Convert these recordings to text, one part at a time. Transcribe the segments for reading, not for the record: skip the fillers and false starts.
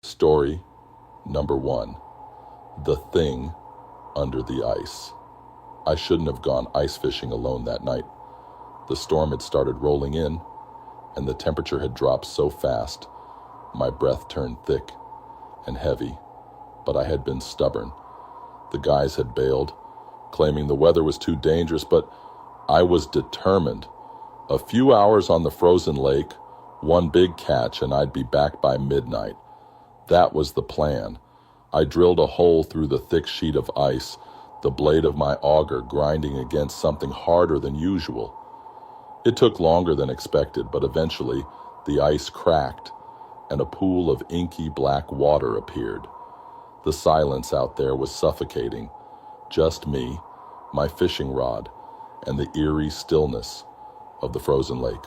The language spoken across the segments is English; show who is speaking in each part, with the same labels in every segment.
Speaker 1: Story number 1. The Thing Under the Ice. I shouldn't have gone ice fishing alone that night. The storm had started rolling in, and the temperature had dropped so fast, my breath turned thick and heavy, but I had been stubborn. The guys had bailed, claiming the weather was too dangerous, but I was determined. A few hours on the frozen lake, one big catch, and I'd be back by midnight. That was the plan. I drilled a hole through the thick sheet of ice, the blade of my auger grinding against something harder than usual. It took longer than expected, but eventually the ice cracked and a pool of inky black water appeared. The silence out there was suffocating. Just me, my fishing rod, and the eerie stillness of the frozen lake.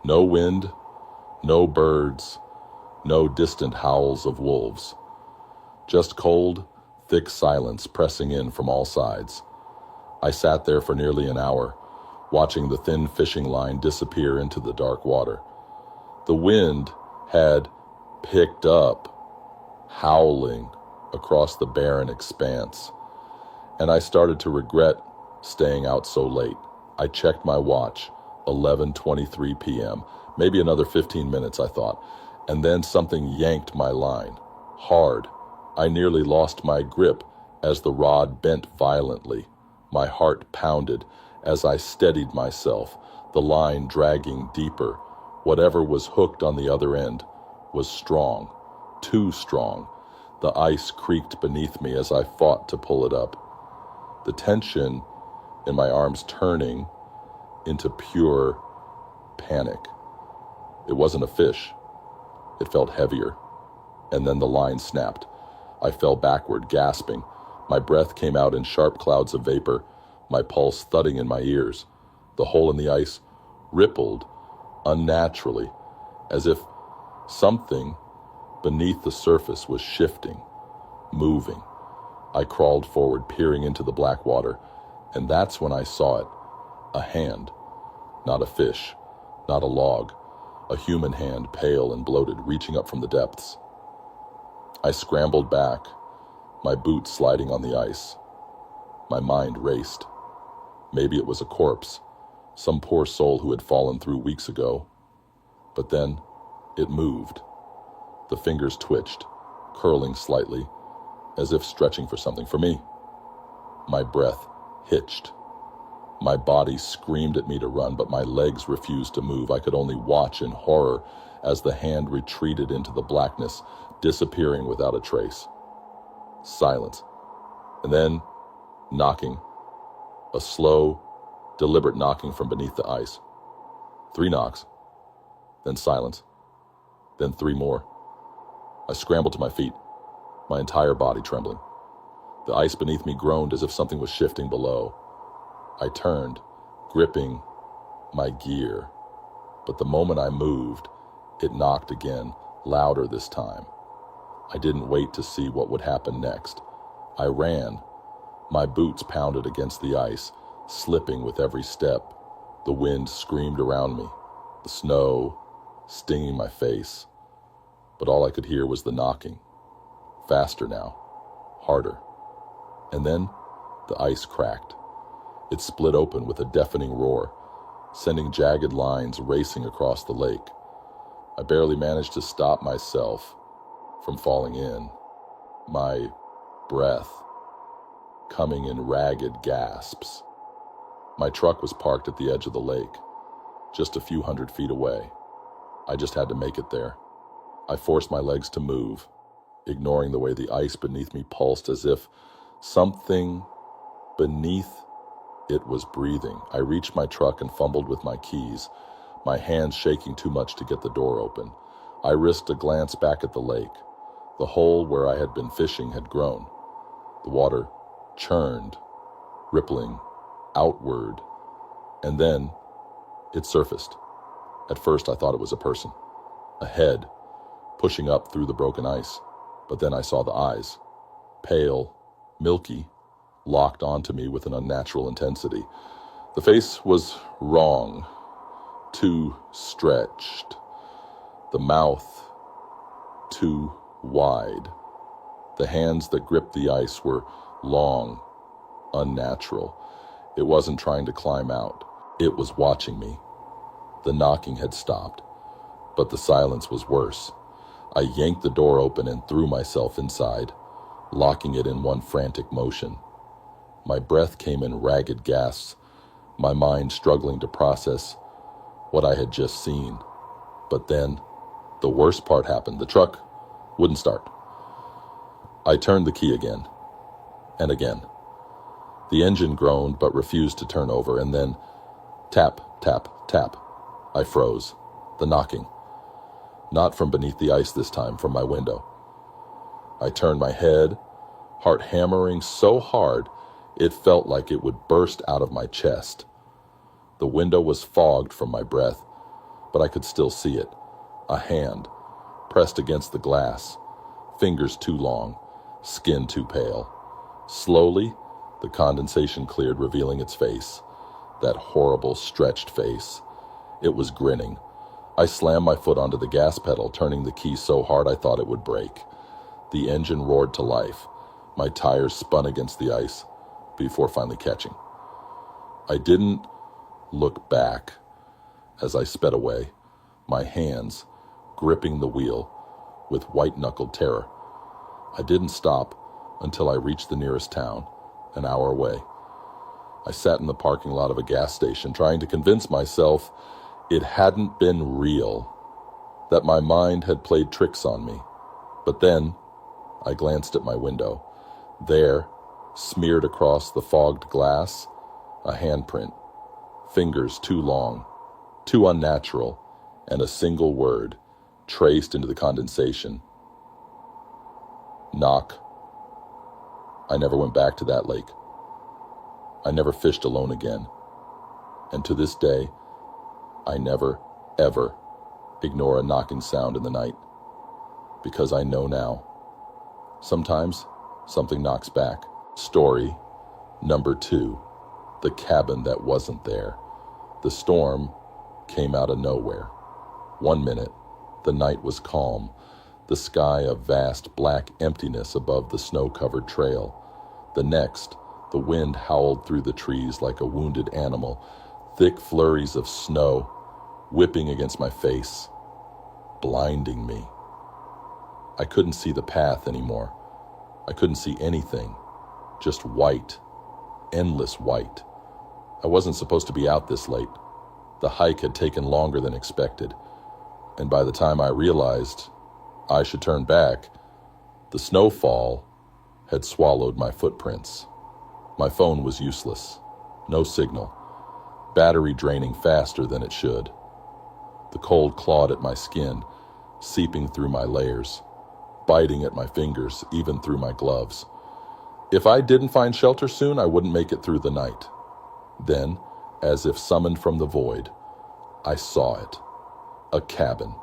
Speaker 1: No wind, no birds, no distant howls of wolves. Just cold, thick silence pressing in from all sides. I sat there for nearly an hour, watching the thin fishing line disappear into the dark water. The wind had picked up, howling across the barren expanse, and I started to regret staying out so late. I checked my watch, 11:23 p.m. Maybe another 15 minutes, I thought, and then something yanked my line, hard. I nearly lost my grip as the rod bent violently. My heart pounded as I steadied myself, the line dragging deeper. Whatever was hooked on the other end was strong, too strong. The ice creaked beneath me as I fought to pull it up, the tension in my arms turning into pure panic. It wasn't a fish. It felt heavier, and then the line snapped. I fell backward, gasping. My breath came out in sharp clouds of vapor, my pulse thudding in my ears. The hole in the ice rippled unnaturally, as if something beneath the surface was shifting, moving. I crawled forward, peering into the black water, and that's when I saw it. A hand, not a fish, not a log, a human hand, pale and bloated, reaching up from the depths. I scrambled back, my boots sliding on the ice. My mind raced. Maybe it was a corpse, some poor soul who had fallen through weeks ago. But then it moved. The fingers twitched, curling slightly, as if stretching for something, for me. My breath hitched. My body screamed at me to run, but my legs refused to move. I could only watch in horror as the hand retreated into the blackness, disappearing without a trace. Silence. And then knocking. A slow, deliberate knocking from beneath the ice. 3 knocks. Then silence. Then 3 more. I scrambled to my feet, my entire body trembling. The ice beneath me groaned as if something was shifting below. I turned, gripping my gear, but the moment I moved, it knocked again, louder this time. I didn't wait to see what would happen next. I ran. My boots pounded against the ice, slipping with every step. The wind screamed around me, the snow stinging my face, but all I could hear was the knocking. Faster now, harder. And then the ice cracked. It split open with a deafening roar, sending jagged lines racing across the lake. I barely managed to stop myself from falling in, my breath coming in ragged gasps. My truck was parked at the edge of the lake, just a few hundred feet away. I just had to make it there. I forced my legs to move, ignoring the way the ice beneath me pulsed as if something beneath it was breathing. I reached my truck and fumbled with my keys, my hands shaking too much to get the door open. I risked a glance back at the lake. The hole where I had been fishing had grown. The water churned, rippling outward, and then it surfaced. At first I thought it was a person, a head, pushing up through the broken ice. But then I saw the eyes, pale, milky, locked onto me with an unnatural intensity. The face was wrong, too stretched. The mouth too wide. The hands that gripped the ice were long, unnatural. It wasn't trying to climb out. It was watching me. The knocking had stopped, but the silence was worse. I yanked the door open and threw myself inside, locking it in one frantic motion. My breath came in ragged gasps, my mind struggling to process what I had just seen. But then, the worst part happened. The truck wouldn't start. I turned the key again, and again. The engine groaned but refused to turn over, and then tap, tap, tap. I froze. The knocking. Not from beneath the ice this time, from my window. I turned my head, heart hammering so hard it felt like it would burst out of my chest. The window was fogged from my breath, but I could still see it. A hand, pressed against the glass, fingers too long, skin too pale. Slowly, the condensation cleared, revealing its face. That horrible, stretched face. It was grinning. I slammed my foot onto the gas pedal, turning the key so hard I thought it would break. The engine roared to life. My tires spun against the ice before finally catching. I didn't look back as I sped away, my hands gripping the wheel with white-knuckled terror. I didn't stop until I reached the nearest town, an hour away. I sat in the parking lot of a gas station, trying to convince myself it hadn't been real, that my mind had played tricks on me. But then I glanced at my window. There, smeared across the fogged glass, a handprint, fingers too long, too unnatural, and a single word traced into the condensation. Knock. I never went back to that lake. I never fished alone again. And to this day, I never, ever ignore a knocking sound in the night, because I know now. Sometimes something knocks back. Story number 2, the cabin that wasn't there. The storm came out of nowhere. 1 minute, the night was calm, the sky a vast black emptiness above the snow-covered trail. The next, the wind howled through the trees like a wounded animal, thick flurries of snow whipping against my face, blinding me. I couldn't see the path anymore. I couldn't see anything, just white, endless white. I wasn't supposed to be out this late. The hike had taken longer than expected, and by the time I realized I should turn back, the snowfall had swallowed my footprints. My phone was useless. No signal. Battery draining faster than it should. The cold clawed at my skin, seeping through my layers, biting at my fingers, even through my gloves. If I didn't find shelter soon, I wouldn't make it through the night. Then, as if summoned from the void, I saw it. A cabin.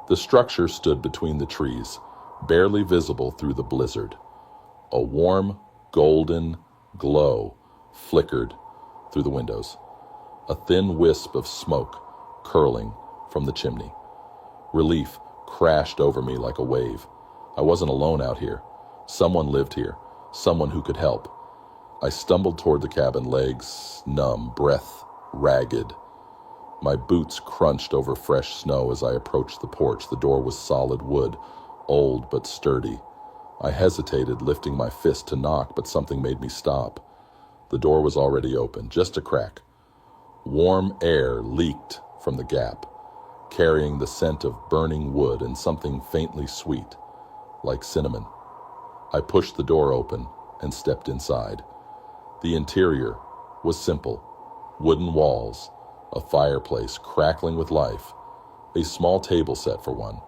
Speaker 1: The structure stood between the trees, barely visible through the blizzard. A warm, golden glow flickered through the windows. A thin wisp of smoke curling from the chimney. Relief crashed over me like a wave. I wasn't alone out here. Someone lived here. Someone who could help. I stumbled toward the cabin, legs numb, breath ragged. My boots crunched over fresh snow as I approached the porch. The door was solid wood, old but sturdy. I hesitated, lifting my fist to knock, but something made me stop. The door was already open, just a crack. Warm air leaked from the gap, carrying the scent of burning wood and something faintly sweet, like cinnamon. I pushed the door open and stepped inside. The interior was simple. Wooden walls, a fireplace crackling with life, a small table set for one.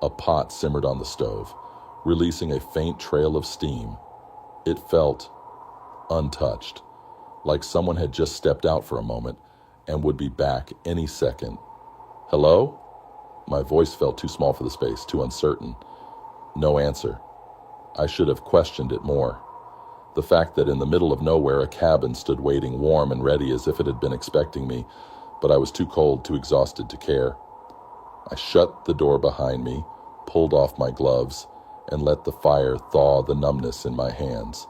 Speaker 1: A pot simmered on the stove, releasing a faint trail of steam. It felt untouched, like someone had just stepped out for a moment and would be back any second. Hello? My voice felt too small for the space, too uncertain. No answer. I should have questioned it more. The fact that in the middle of nowhere a cabin stood waiting, warm and ready as if it had been expecting me, but I was too cold, too exhausted to care. I shut the door behind me, pulled off my gloves, and let the fire thaw the numbness in my hands.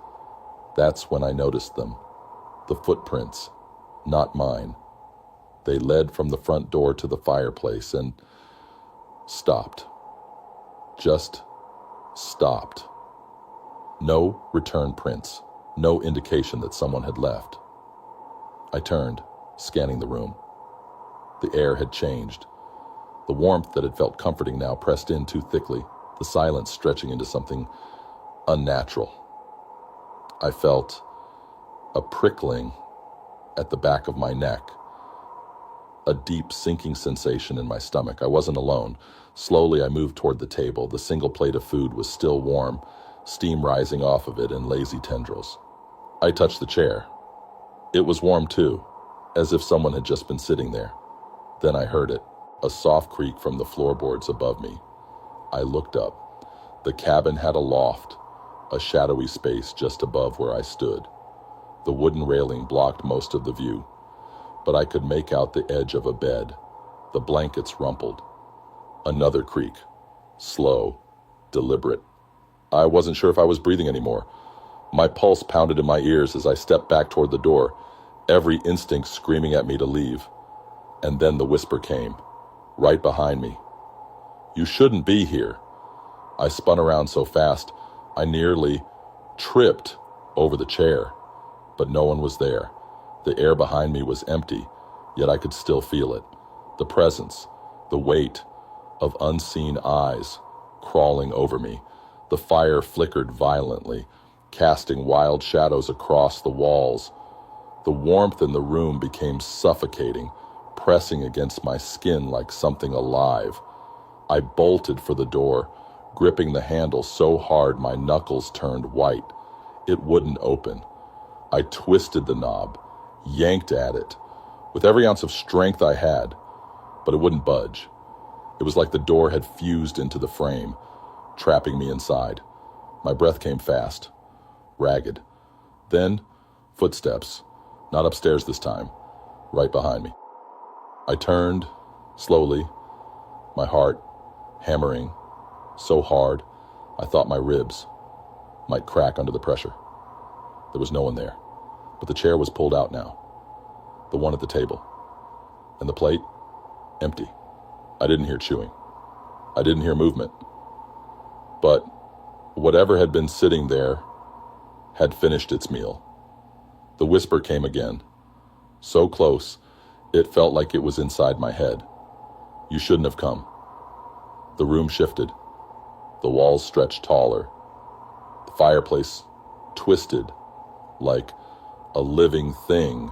Speaker 1: That's when I noticed them. The footprints, not mine. They led from the front door to the fireplace and stopped. Just stopped. No return prints, no indication that someone had left. I turned, scanning the room. The air had changed. The warmth that had felt comforting now pressed in too thickly, the silence stretching into something unnatural. I felt a prickling at the back of my neck, a deep sinking sensation in my stomach. I wasn't alone. Slowly I moved toward the table. The single plate of food was still warm, steam rising off of it in lazy tendrils. I touched the chair. It was warm too, as if someone had just been sitting there. Then I heard it, a soft creak from the floorboards above me. I looked up. The cabin had a loft, a shadowy space just above where I stood. The wooden railing blocked most of the view, but I could make out the edge of a bed. The blankets rumpled. Another creak, slow, deliberate. I wasn't sure if I was breathing anymore. My pulse pounded in my ears as I stepped back toward the door, every instinct screaming at me to leave. And then the whisper came, right behind me. "You shouldn't be here." I spun around so fast, I nearly tripped over the chair, but no one was there. The air behind me was empty, yet I could still feel it. The presence, the weight of unseen eyes crawling over me. The fire flickered violently, casting wild shadows across the walls. The warmth in the room became suffocating, pressing against my skin like something alive. I bolted for the door, gripping the handle so hard my knuckles turned white. It wouldn't open. I twisted the knob, yanked at it, with every ounce of strength I had, but it wouldn't budge. It was like the door had fused into the frame, trapping me inside. My breath came fast, ragged. Then, footsteps, not upstairs this time, right behind me. I turned, slowly, my heart hammering so hard I thought my ribs might crack under the pressure. There was no one there, but the chair was pulled out now, the one at the table, and the plate, empty. I didn't hear chewing. I didn't hear movement. But whatever had been sitting there had finished its meal. The whisper came again, so close it felt like it was inside my head. "You shouldn't have come." The room shifted. The walls stretched taller. The fireplace twisted like a living thing.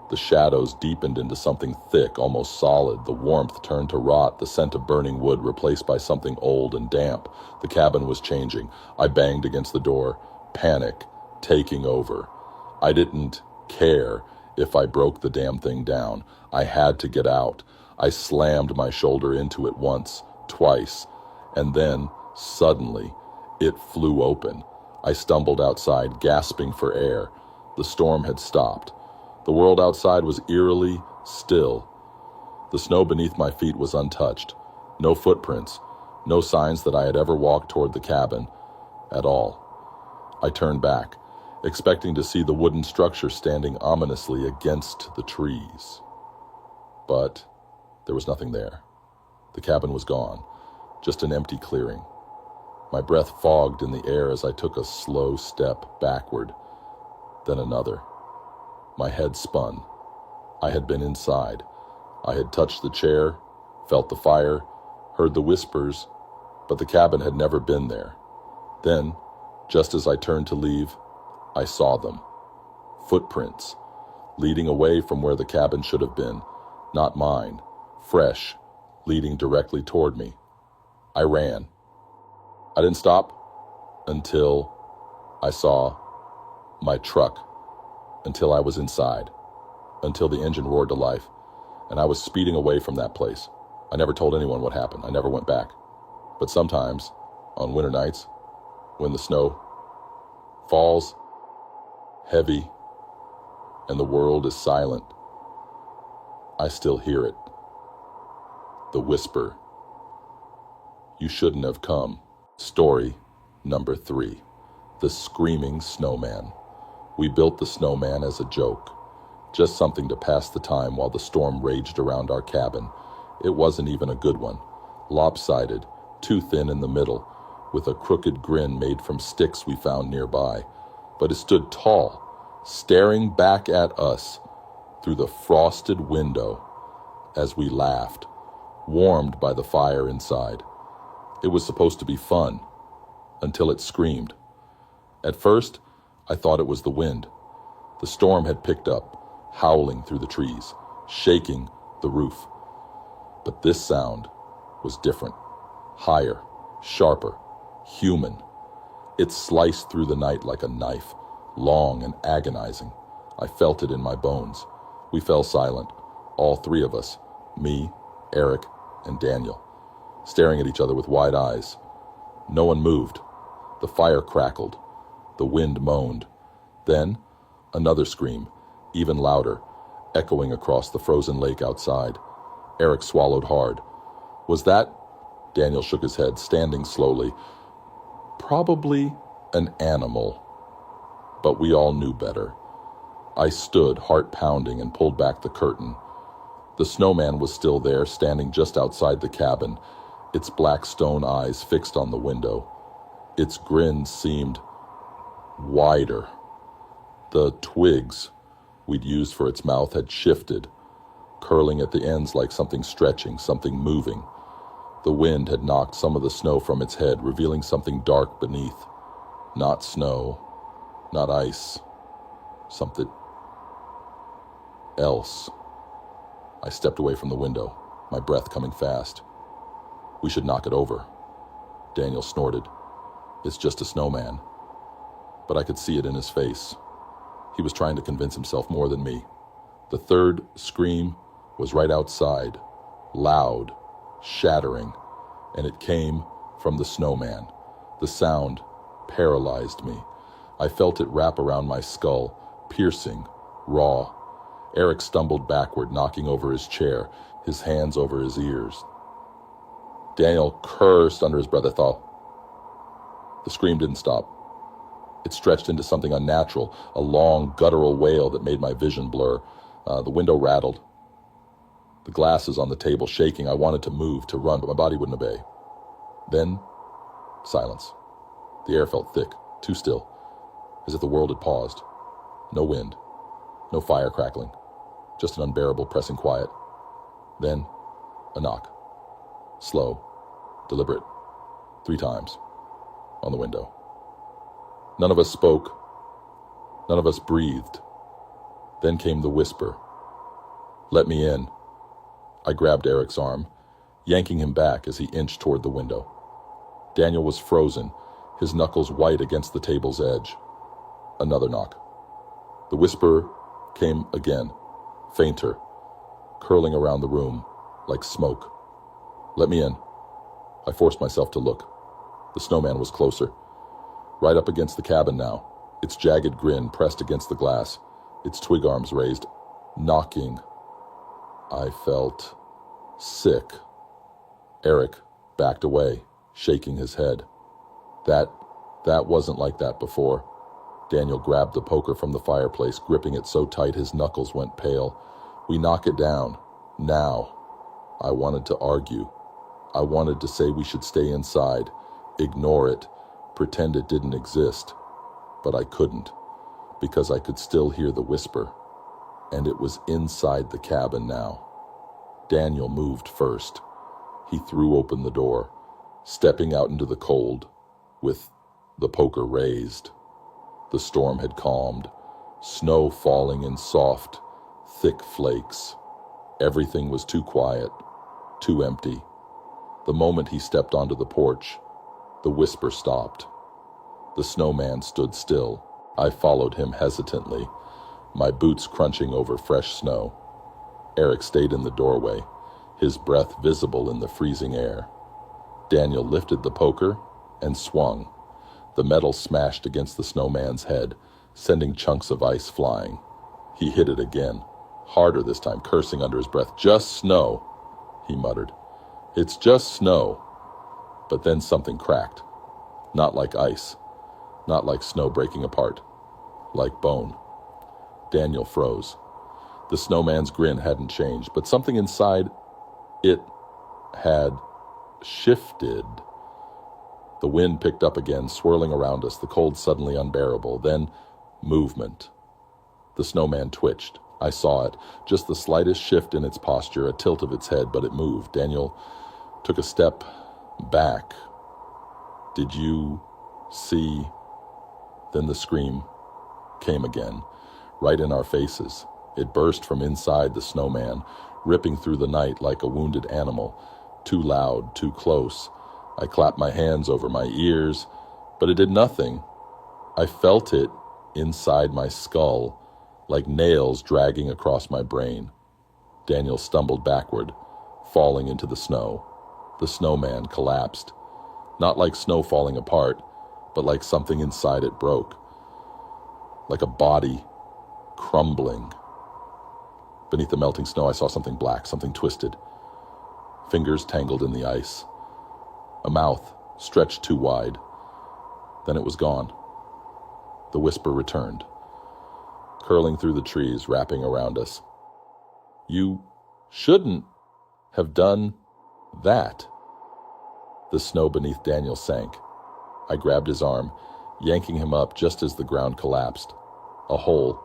Speaker 1: The shadows deepened into something thick, almost solid. The warmth turned to rot, the scent of burning wood replaced by something old and damp. The cabin was changing. I banged against the door, panic taking over. I didn't care if I broke the damn thing down. I had to get out. I slammed my shoulder into it once, twice, and then, suddenly, it flew open. I stumbled outside, gasping for air. The storm had stopped. The world outside was eerily still. The snow beneath my feet was untouched. No footprints, no signs that I had ever walked toward the cabin at all. I turned back, expecting to see the wooden structure standing ominously against the trees. But there was nothing there. The cabin was gone, just an empty clearing. My breath fogged in the air as I took a slow step backward, then another. My head spun. I had been inside. I had touched the chair, felt the fire, heard the whispers, but the cabin had never been there. Then, just as I turned to leave, I saw them. Footprints, leading away from where the cabin should have been, not mine, fresh, leading directly toward me. I ran. I didn't stop until I saw my truck, until I was inside, until the engine roared to life, and I was speeding away from that place. I never told anyone what happened. I never went back. But sometimes, on winter nights, when the snow falls heavy and the world is silent, I still hear it. The whisper, "You shouldn't have come," Story number 3. The Screaming Snowman. We built the snowman as a joke, just something to pass the time while the storm raged around our cabin. It wasn't even a good one. Lopsided, too thin in the middle, with a crooked grin made from sticks we found nearby. But it stood tall, staring back at us through the frosted window as we laughed, warmed by the fire inside. It was supposed to be fun, until it screamed. At first, I thought it was the wind. The storm had picked up, howling through the trees, shaking the roof. But this sound was different, higher, sharper, human. It sliced through the night like a knife, long and agonizing. I felt it in my bones. We fell silent, all three of us, me, Eric, and Daniel, staring at each other with wide eyes. No one moved. The fire crackled. The wind moaned. Then, another scream, even louder, echoing across the frozen lake outside. Eric swallowed hard. Was that? Daniel shook his head, standing slowly. Probably an animal. But we all knew better. I stood, heart pounding, and pulled back the curtain. The snowman was still there, standing just outside the cabin, its black stone eyes fixed on the window. Its grin seemed wider. The twigs we'd used for its mouth had shifted, curling at the ends like something stretching, something moving. The wind had knocked some of the snow from its head, revealing something dark beneath. Not snow, not ice, something else. I stepped away from the window, my breath coming fast. We should knock it over. Daniel snorted. It's just a snowman. But I could see it in his face. He was trying to convince himself more than me. The third scream was right outside, loud, shattering, and it came from the snowman. The sound paralyzed me. I felt it wrap around my skull, piercing, raw. Eric stumbled backward, knocking over his chair, his hands over his ears. Daniel cursed under his breath. I thought. The scream didn't stop. It stretched into something unnatural, a long, guttural wail that made my vision blur. The window rattled. The glasses on the table shaking. I wanted to move, to run, but my body wouldn't obey. Then, silence. The air felt thick, too still, as if the world had paused. No wind, no fire crackling, just an unbearable pressing quiet. Then, a knock. Slow, deliberate, 3 times, on the window. None of us spoke. None of us breathed. Then came the whisper. Let me in. I grabbed Eric's arm, yanking him back as he inched toward the window. Daniel was frozen, his knuckles white against the table's edge. Another knock. The whisper came again, fainter, curling around the room like smoke. Let me in. I forced myself to look. The snowman was closer, right up against the cabin now, its jagged grin pressed against the glass, its twig arms raised, knocking. I felt sick. Eric backed away, shaking his head. That wasn't like that before. Daniel grabbed the poker from the fireplace, gripping it so tight his knuckles went pale. We knock it down. Now. I wanted to argue. I wanted to say we should stay inside, ignore it, pretend it didn't exist. But I couldn't, because I could still hear the whisper. And it was inside the cabin now. Daniel moved first. He threw open the door, stepping out into the cold, with the poker raised. The storm had calmed, snow falling in soft, thick flakes. Everything was too quiet, too empty. The moment he stepped onto the porch, the whisper stopped. The snowman stood still. I followed him hesitantly, my boots crunching over fresh snow. Eric stayed in the doorway, his breath visible in the freezing air. Daniel lifted the poker and swung. The metal smashed against the snowman's head, sending chunks of ice flying. He hit it again, harder this time, cursing under his breath. Just snow, he muttered. It's just snow. But then something cracked. Not like ice, not like snow breaking apart, like bone. Daniel froze. The snowman's grin hadn't changed, but something inside it had shifted. The wind picked up again, swirling around us, the cold suddenly unbearable. Then, movement. The snowman twitched. I saw it, just the slightest shift in its posture, a tilt of its head, but it moved. Daniel took a step back. Did you see? Then the scream came again, right in our faces. It burst from inside the snowman, ripping through the night like a wounded animal. Too loud, too close. I clapped my hands over my ears, but it did nothing. I felt it inside my skull, like nails dragging across my brain. Daniel stumbled backward, falling into the snow. The snowman collapsed, not like snow falling apart, but like something inside it broke, like a body crumbling. Beneath the melting snow, I saw something black, something twisted. Fingers tangled in the ice. A mouth stretched too wide. Then it was gone. The whisper returned, curling through the trees, wrapping around us. You shouldn't have done that. The snow beneath Daniel sank. I grabbed his arm, yanking him up just as the ground collapsed. A hole,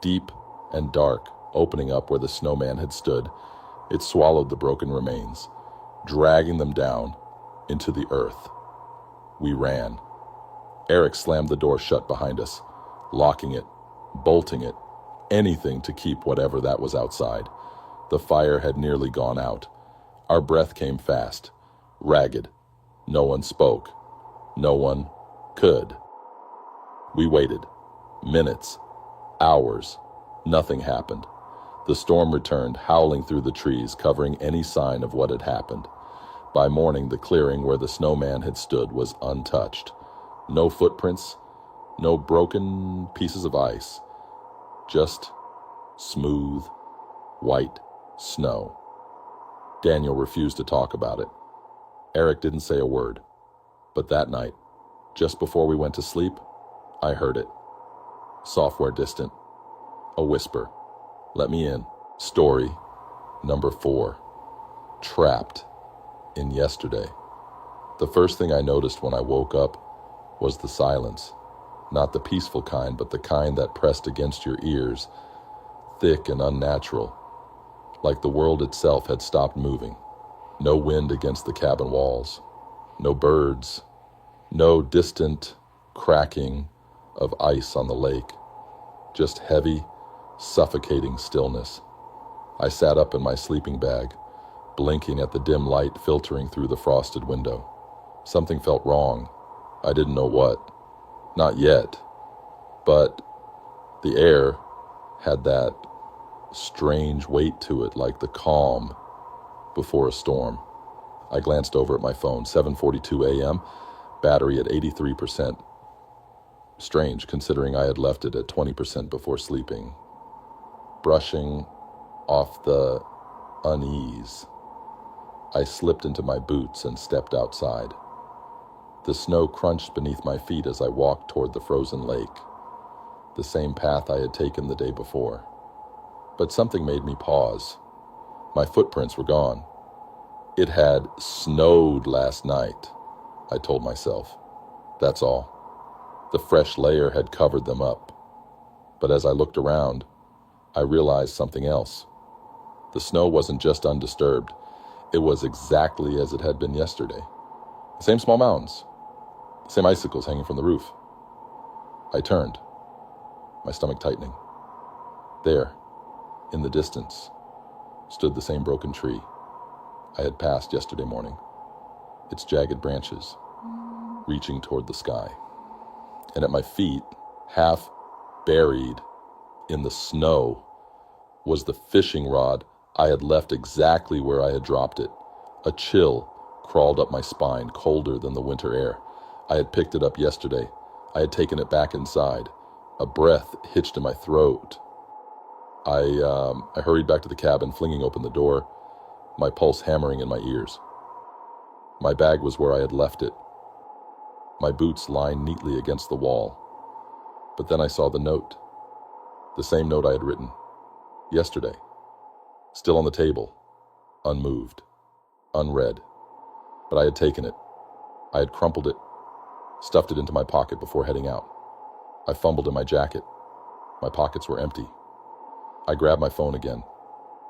Speaker 1: deep and dark, opening up where the snowman had stood. It swallowed the broken remains, dragging them down into the earth. We ran. Eric slammed the door shut behind us, locking it, bolting it, anything to keep whatever that was outside. The fire had nearly gone out. Our breath came fast, ragged. No one spoke. No one could. We waited. Minutes. Hours. Nothing happened. The storm returned, howling through the trees, covering any sign of what had happened. By morning, the clearing where the snowman had stood was untouched. No footprints, no broken pieces of ice. Just smooth, white snow. Daniel refused to talk about it. Eric didn't say a word. But that night, just before we went to sleep, I heard it. Software distant. A whisper. Let me in. Story number 4. Trapped in yesterday. The first thing I noticed when I woke up was the silence. Not the peaceful kind, but the kind that pressed against your ears, thick and unnatural, like the world itself had stopped moving. No wind against the cabin walls, no birds, no distant cracking of ice on the lake, just heavy, suffocating stillness. I sat up in my sleeping bag, blinking at the dim light filtering through the frosted window. Something felt wrong. I didn't know what. Not yet. But the air had that strange weight to it, like the calm before a storm. I glanced over at my phone, 7:42 a.m., battery at 83%. Strange, considering I had left it at 20% before sleeping. Brushing off the unease, I slipped into my boots and stepped outside. The snow crunched beneath my feet as I walked toward the frozen lake, the same path I had taken the day before. But something made me pause. My footprints were gone. It had snowed last night, I told myself. That's all. The fresh layer had covered them up. But as I looked around, I realized something else. The snow wasn't just undisturbed. It was exactly as it had been yesterday. The same small mountains, the same icicles hanging from the roof. I turned, my stomach tightening. There, in the distance, stood the same broken tree I had passed yesterday morning, its jagged branches reaching toward the sky. And at my feet, half buried in the snow, was the fishing rod I had left exactly where I had dropped it. A chill crawled up my spine, colder than the winter air. I had picked it up yesterday. I had taken it back inside. A breath hitched in my throat. I hurried back to the cabin, flinging open the door, my pulse hammering in my ears. My bag was where I had left it. my boots lying neatly against the wall. But then I saw the note. The same note I had written yesterday, still on the table, unmoved, unread. But I had taken it. I had crumpled it, stuffed it into my pocket before heading out. I fumbled in my jacket. My pockets were empty. I grabbed my phone again.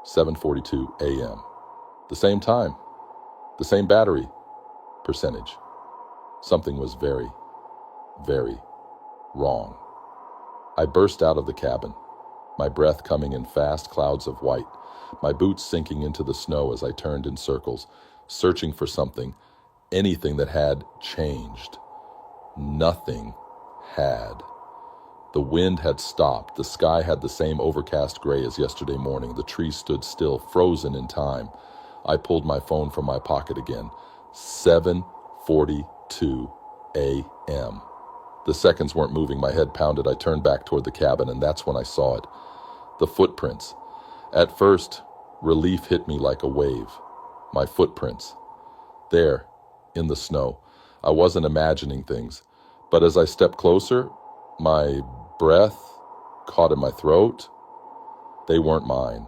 Speaker 1: 7:42 a.m. The same time, the same battery percentage. Something was very, very wrong. I burst out of the cabin, my breath coming in fast clouds of white, my boots sinking into the snow as I turned in circles, searching for something, anything that had changed. Nothing had. The wind had stopped. The sky had the same overcast gray as yesterday morning. The trees stood still, frozen in time. I pulled my phone from my pocket again. 7:42 a.m. The seconds weren't moving. My head pounded. I turned back toward the cabin, and that's when I saw it. The footprints. At first, relief hit me like a wave. My footprints. There, in the snow. I wasn't imagining things. But as I stepped closer, my breath caught in my throat. They weren't mine.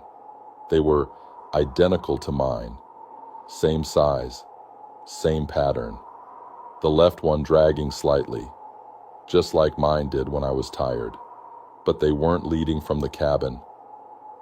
Speaker 1: They were identical to mine. Same size, same pattern. The left one dragging slightly, just like mine did when I was tired. But they weren't leading from the cabin.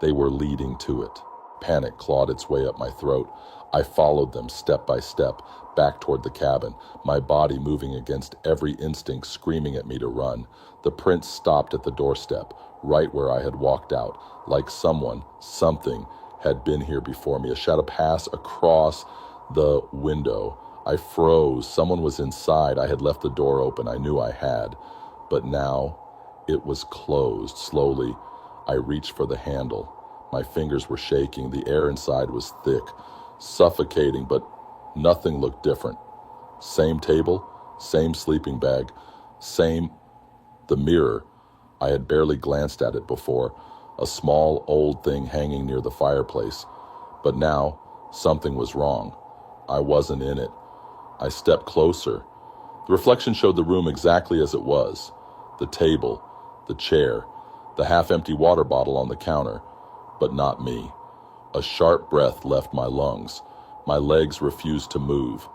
Speaker 1: They were leading to it. Panic clawed its way up my throat. I followed them step by step, back toward the cabin, my body moving against every instinct screaming at me to run. The prints stopped at the doorstep, right where I had walked out, like someone, something, had been here before me. A shadow passed across the window. I froze. Someone was inside. I had left the door open. I knew I had. But now it was closed. Slowly, I reached for the handle. My fingers were shaking. The air inside was thick, suffocating, but nothing looked different. Same table, same sleeping bag, same. The mirror. I had barely glanced at it before, a small old thing hanging near the fireplace. But now, something was wrong. I wasn't in it. I stepped closer. The reflection showed the room exactly as it was. The table, the chair, the half-empty water bottle on the counter, but not me. A sharp breath left my lungs. My legs refused to move.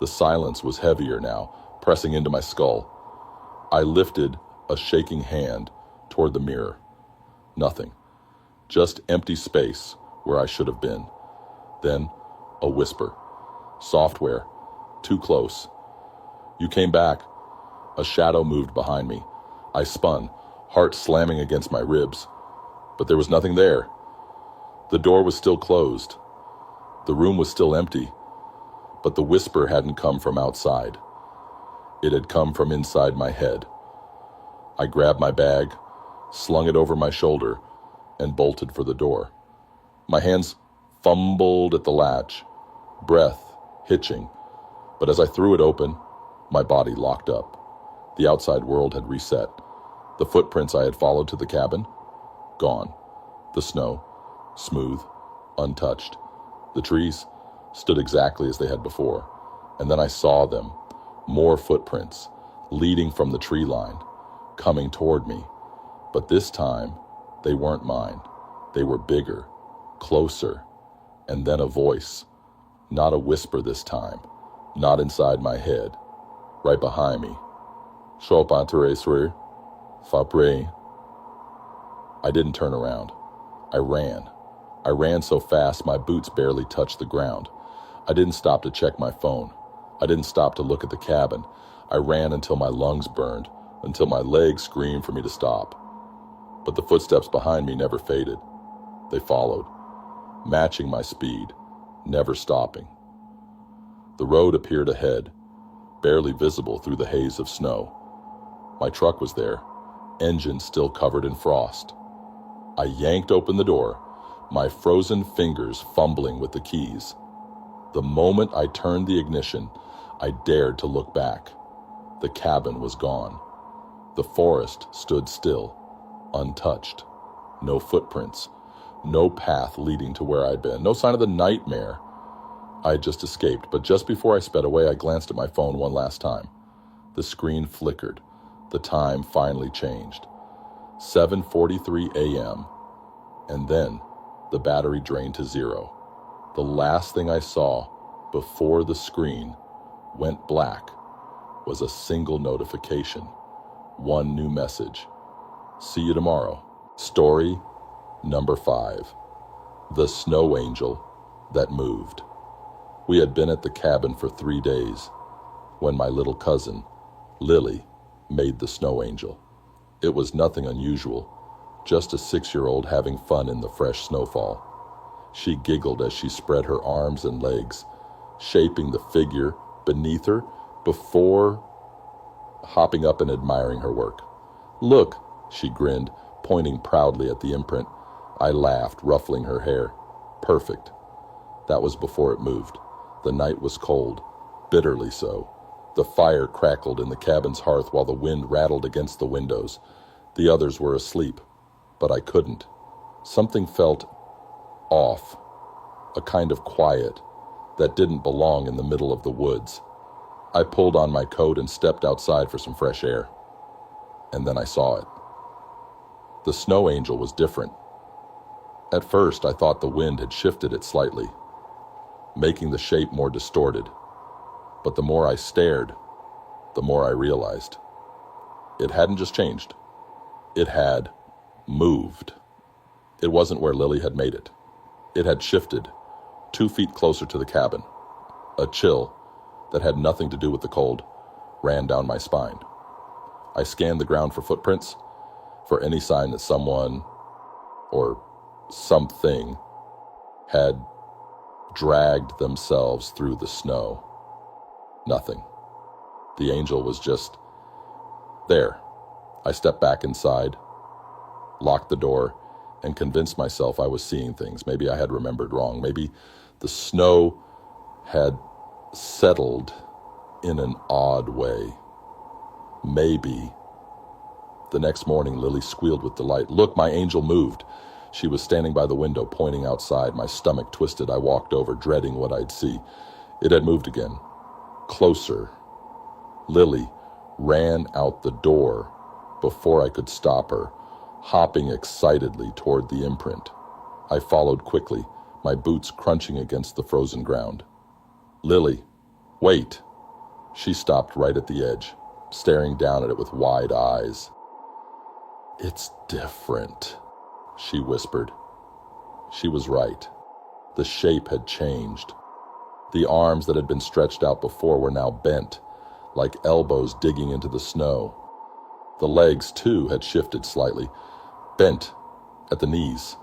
Speaker 1: The silence was heavier now, pressing into my skull. I lifted a shaking hand toward the mirror. Nothing. Just empty space where I should have been. Then, a whisper. Software. Too close. You came back. A shadow moved behind me. I spun, heart slamming against my ribs. But there was nothing there. The door was still closed. The room was still empty. But the whisper hadn't come from outside. It had come from inside my head. I grabbed my bag, slung it over my shoulder, and bolted for the door. My hands fumbled at the latch, breath hitching. But as I threw it open, my body locked up. The outside world had reset. The footprints I had followed to the cabin, gone. The snow, smooth, untouched. The trees stood exactly as they had before. And then I saw them, more footprints, leading from the tree line, coming toward me. But this time, they weren't mine. They were bigger, closer, and then a voice. Not a whisper this time, not inside my head, right behind me. Fabre. I didn't turn around. I ran. I ran so fast my boots barely touched the ground. I didn't stop to check my phone. I didn't stop to look at the cabin. I ran until my lungs burned, until my legs screamed for me to stop. But the footsteps behind me never faded. They followed, matching my speed, never stopping. The road appeared ahead, barely visible through the haze of snow. My truck was there, engine still covered in frost. I yanked open the door, my frozen fingers fumbling with the keys. The moment I turned the ignition, I dared to look back. The cabin was gone. The forest stood still, untouched. No footprints, no path leading to where I'd been, no sign of the nightmare I had just escaped. But just before I sped away, I glanced at my phone one last time. The screen flickered. The time finally changed. 7:43 a.m. And then the battery drained to zero. The last thing I saw before the screen went black was a single notification. One new message. See you tomorrow. Story number 5. The snow angel that moved. We had been at the cabin for 3 days when my little cousin, Lily, made the snow angel. It was nothing unusual, just a 6-year-old having fun in the fresh snowfall. She giggled as she spread her arms and legs, shaping the figure beneath her before hopping up and admiring her work. "Look," she grinned, pointing proudly at the imprint. I laughed, ruffling her hair. Perfect. That was before it moved. The night was cold, bitterly so. The fire crackled in the cabin's hearth while the wind rattled against the windows. The others were asleep, but I couldn't. Something felt off, a kind of quiet that didn't belong in the middle of the woods. I pulled on my coat and stepped outside for some fresh air. And then I saw it. The snow angel was different. At first, I thought the wind had shifted it slightly, making the shape more distorted. But the more I stared, the more I realized. It hadn't just changed. It had moved. It wasn't where Lily had made it. It had shifted 2 feet closer to the cabin. A chill that had nothing to do with the cold ran down my spine. I scanned the ground for footprints, for any sign that someone or something had dragged themselves through the snow. Nothing. The angel was just there. I stepped back inside, locked the door, and convinced myself I was seeing things. Maybe I had remembered wrong. Maybe the snow had settled in an odd way. Maybe. The next morning, Lily squealed with delight. "Look, my angel moved." She was standing by the window, pointing outside. My stomach twisted. I walked over, dreading what I'd see. It had moved again. Closer. Lily ran out the door before I could stop her, hopping excitedly toward the imprint. I followed quickly, my boots crunching against the frozen ground. "Lily, wait." She stopped right at the edge, staring down at it with wide eyes. "It's different," she whispered. She was right. The shape had changed. The arms that had been stretched out before were now bent, like elbows digging into the snow. The legs, too, had shifted slightly, bent at the knees,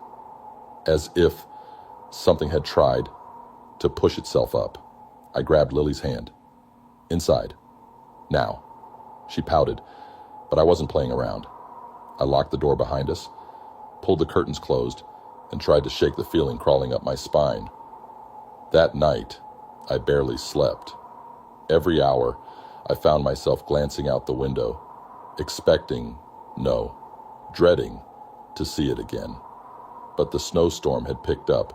Speaker 1: as if something had tried to push itself up. I grabbed Lily's hand. "Inside. Now." She pouted, but I wasn't playing around. I locked the door behind us, pulled the curtains closed, and tried to shake the feeling crawling up my spine. That night, I barely slept. Every hour, I found myself glancing out the window, expecting, no, dreading, to see it again. But the snowstorm had picked up,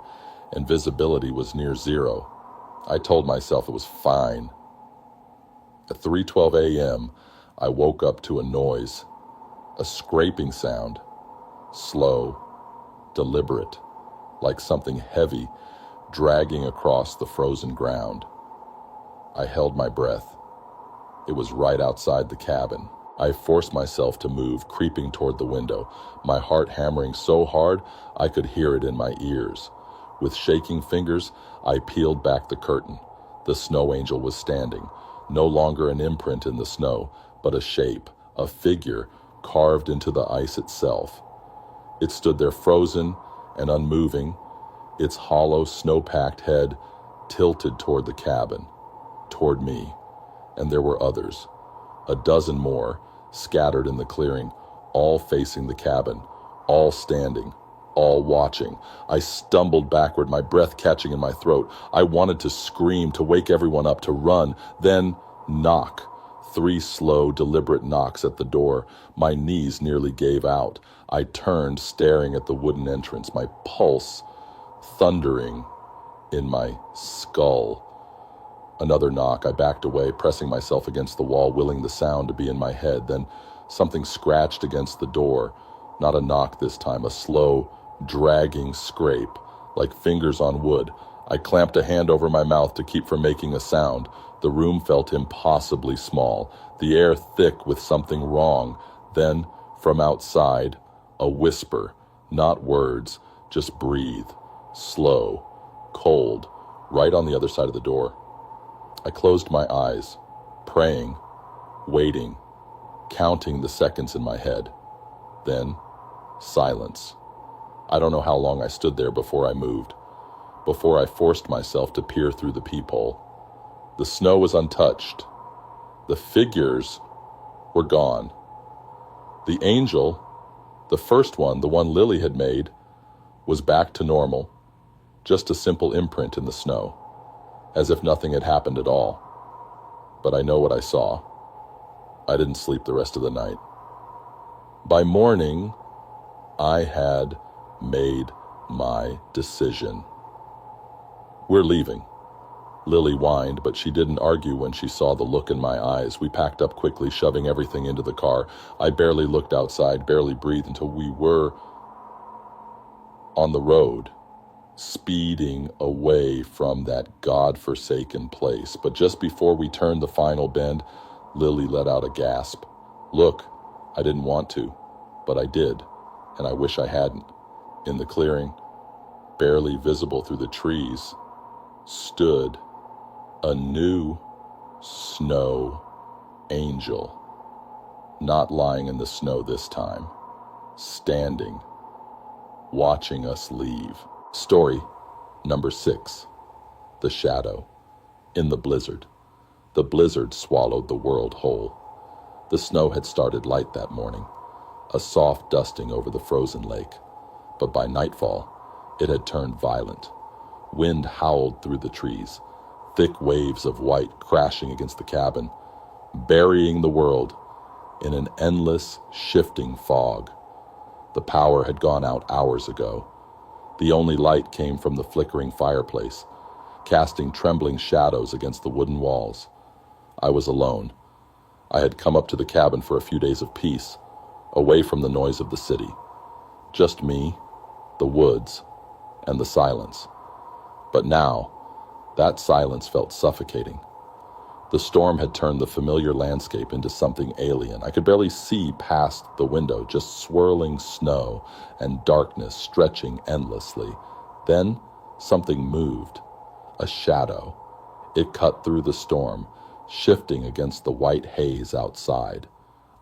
Speaker 1: and visibility was near zero. I told myself it was fine. At 3:12 a.m., I woke up to a noise, a scraping sound, slow, deliberate, like something heavy dragging across the frozen ground. I held my breath. It was right outside the cabin. I forced myself to move, creeping toward the window, my heart hammering so hard I could hear it in my ears. With shaking fingers, I peeled back the curtain. The snow angel was standing, no longer an imprint in the snow, but a shape, a figure carved into the ice itself. It stood there frozen and unmoving, its hollow, snow-packed head tilted toward the cabin, toward me, and there were others, a dozen more, scattered in the clearing, all facing the cabin, all standing, all watching. I stumbled backward, my breath catching in my throat. I wanted to scream, to wake everyone up, to run, then knock. 3 slow, deliberate knocks at the door. My knees nearly gave out. I turned, staring at the wooden entrance, my pulse thundering in my skull. Another knock. I backed away, pressing myself against the wall, willing the sound to be in my head. Then something scratched against the door. Not a knock this time, a slow, dragging scrape, like fingers on wood. I clamped a hand over my mouth to keep from making a sound. The room felt impossibly small, the air thick with something wrong. Then, from outside, a whisper, not words, just breathe, slow, cold, right on the other side of the door. I closed my eyes, praying, waiting, counting the seconds in my head. Then, silence. I don't know how long I stood there before I moved, before I forced myself to peer through the peephole. The snow was untouched. The figures were gone. The angel, the first one, the one Lily had made, was back to normal, just a simple imprint in the snow, as if nothing had happened at all. But I know what I saw. I didn't sleep the rest of the night. By morning, I had made my decision. We're leaving. Lily whined, but she didn't argue when she saw the look in my eyes. We packed up quickly, shoving everything into the car. I barely looked outside, barely breathed until we were on the road, speeding away from that God-forsaken place. But just before we turned the final bend, Lily let out a gasp. Look, I didn't want to, but I did, and I wish I hadn't. In the clearing, barely visible through the trees, stood a new snow angel. Not lying in the snow this time, standing, watching us leave. Story number 6, The Shadow. In the blizzard. The blizzard swallowed the world whole. The snow had started light that morning, a soft dusting over the frozen lake. But by nightfall, it had turned violent. Wind howled through the trees, thick waves of white crashing against the cabin, burying the world in an endless, shifting fog. The power had gone out hours ago. The only light came from the flickering fireplace, casting trembling shadows against the wooden walls. I was alone. I had come up to the cabin for a few days of peace, away from the noise of the city. Just me, the woods, and the silence. But now, that silence felt suffocating. The storm had turned the familiar landscape into something alien. I could barely see past the window, just swirling snow and darkness stretching endlessly. Then, something moved. A shadow. It cut through the storm, shifting against the white haze outside.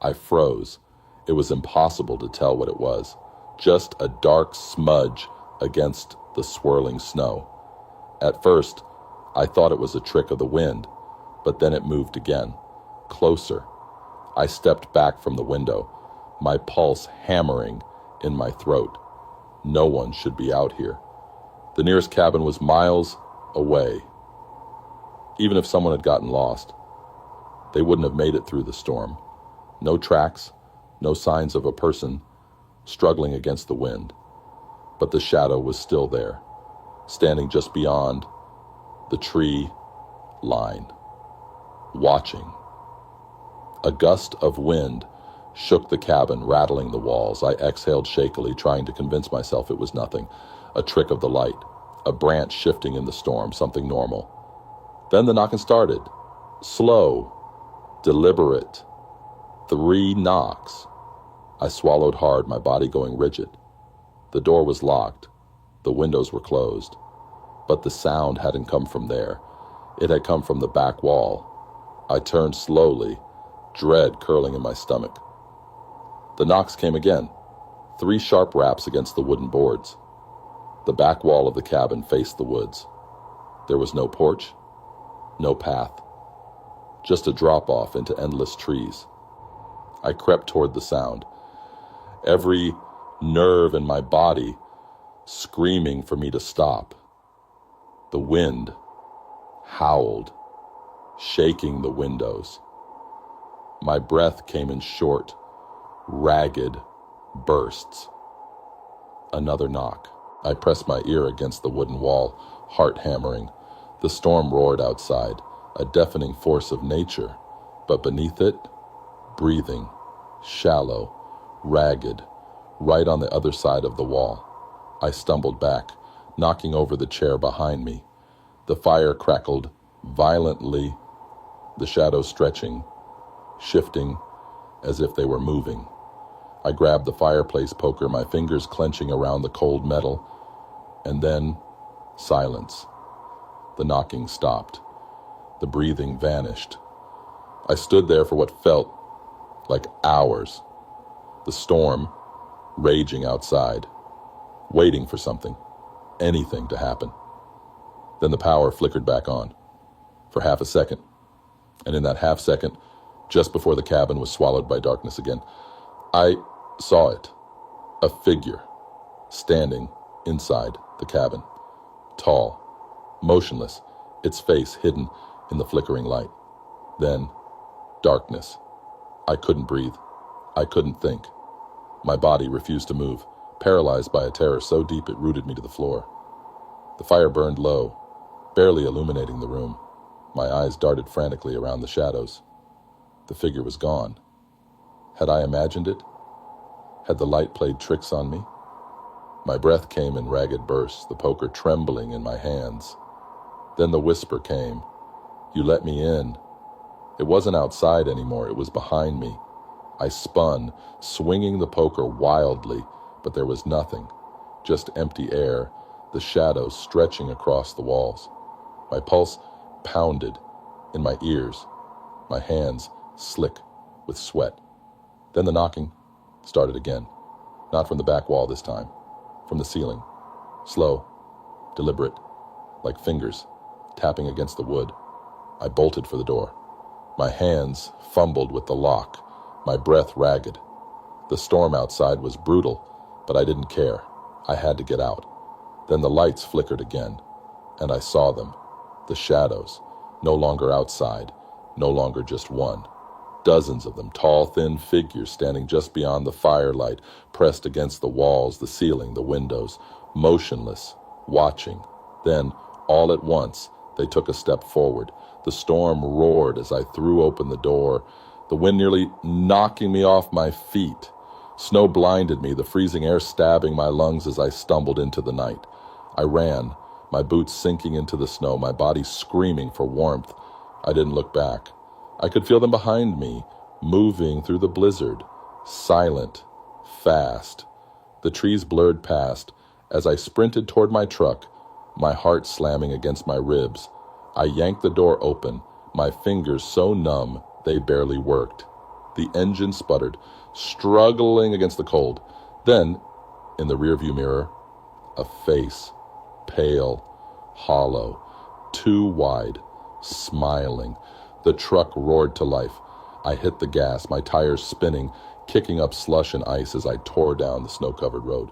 Speaker 1: I froze. It was impossible to tell what it was. Just a dark smudge against the swirling snow. At first, I thought it was a trick of the wind, but then it moved again, closer. I stepped back from the window, my pulse hammering in my throat. No one should be out here. The nearest cabin was miles away. Even if someone had gotten lost, they wouldn't have made it through the storm. No tracks, no signs of a person struggling against the wind. But the shadow was still there, standing just beyond the tree line, watching. A gust of wind shook the cabin, rattling the walls. I exhaled shakily, trying to convince myself it was nothing. A trick of the light, a branch shifting in the storm, something normal. Then the knocking started. Slow, deliberate. 3 knocks. I swallowed hard, my body going rigid. The door was locked. The windows were closed. But the sound hadn't come from there. It had come from the back wall. I turned slowly, dread curling in my stomach. The knocks came again. 3 sharp raps against the wooden boards. The back wall of the cabin faced the woods. There was no porch, no path, just a drop-off into endless trees. I crept toward the sound, every nerve in my body screaming for me to stop. The wind howled, shaking the windows. My breath came in short, ragged bursts. Another knock. I pressed my ear against the wooden wall, heart hammering. The storm roared outside, a deafening force of nature, but beneath it, breathing, shallow, ragged, right on the other side of the wall. I stumbled back, knocking over the chair behind me. The fire crackled violently, the shadows stretching, shifting as if they were moving. I grabbed the fireplace poker, my fingers clenching around the cold metal, and then silence. The knocking stopped. The breathing vanished. I stood there for what felt like hours. The storm raging outside, waiting for something, anything to happen. Then the power flickered back on for half a second. And in that half second, just before the cabin was swallowed by darkness again, I saw it, a figure standing inside the cabin, tall, motionless, its face hidden in the flickering light. Then, darkness. I couldn't breathe. I couldn't think. My body refused to move, paralyzed by a terror so deep it rooted me to the floor. The fire burned low, barely illuminating the room. My eyes darted frantically around the shadows. The figure was gone. Had I imagined it? Had the light played tricks on me? My breath came in ragged bursts, the poker trembling in my hands. Then the whisper came. You let me in. It wasn't outside anymore, it was behind me. I spun, swinging the poker wildly, but there was nothing, just empty air, the shadows stretching across the walls. My pulse pounded in my ears, my hands slick with sweat. Then the knocking started again, not from the back wall this time, from the ceiling, slow, deliberate, like fingers tapping against the wood. I bolted for the door. My hands fumbled with the lock, my breath ragged. The storm outside was brutal, but I didn't care. I had to get out. Then the lights flickered again, and I saw them, the shadows, no longer outside, no longer just one. Dozens of them, tall, thin figures standing just beyond the firelight, pressed against the walls, the ceiling, the windows, motionless, watching. Then, all at once, they took a step forward. The storm roared as I threw open the door, the wind nearly knocking me off my feet. Snow blinded me, the freezing air stabbing my lungs as I stumbled into the night. I ran, my boots sinking into the snow, my body screaming for warmth. I didn't look back. I could feel them behind me, moving through the blizzard, silent, fast. The trees blurred past. As I sprinted toward my truck, my heart slamming against my ribs, I yanked the door open, my fingers so numb they barely worked. The engine sputtered, struggling against the cold. Then, in the rearview mirror, a face, pale, hollow, too wide, smiling. The truck roared to life. I hit the gas, my tires spinning, kicking up slush and ice as I tore down the snow-covered road.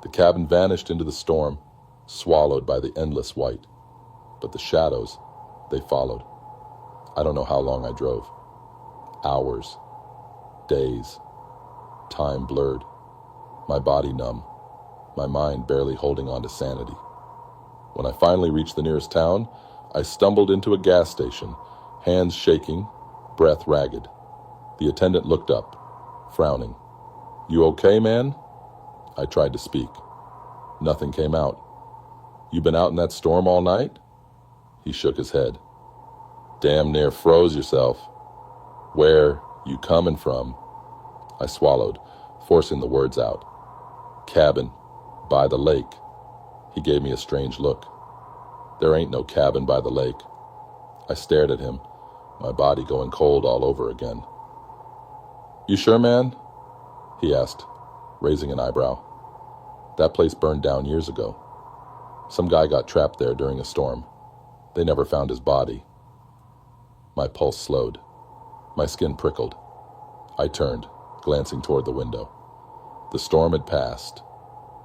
Speaker 1: The cabin vanished into the storm, swallowed by the endless white. But the shadows, they followed. I don't know how long I drove. Hours, days, time blurred, my body numb, my mind barely holding on to sanity. When I finally reached the nearest town, I stumbled into a gas station, hands shaking, breath ragged. The attendant looked up, frowning. "You okay, man?" I tried to speak. Nothing came out. "You been out in that storm all night?" He shook his head. "Damn near froze yourself. Where you coming from?" I swallowed, forcing the words out. "Cabin, by the lake." He gave me a strange look. "There ain't no cabin by the lake." I stared at him, my body going cold all over again. "You sure, man?" he asked, raising an eyebrow. "That place burned down years ago. Some guy got trapped there during a storm. They never found his body." My pulse slowed. My skin prickled. I turned, glancing toward the window. The storm had passed.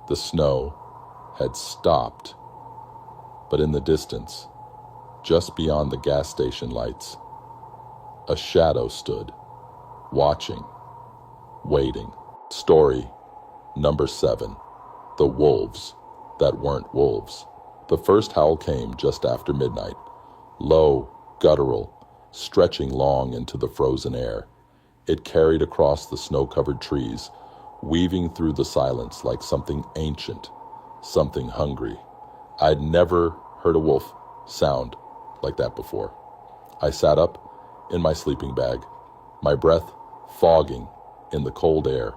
Speaker 1: The snow had stopped. But in the distance, just beyond the gas station lights, a shadow stood, watching, waiting. Story number 7. The wolves that weren't wolves. The first howl came just after midnight. Low, guttural, stretching long into the frozen air. It carried across the snow-covered trees, weaving through the silence like something ancient, something hungry. I'd never heard a wolf sound like that before. I sat up in my sleeping bag, my breath fogging in the cold air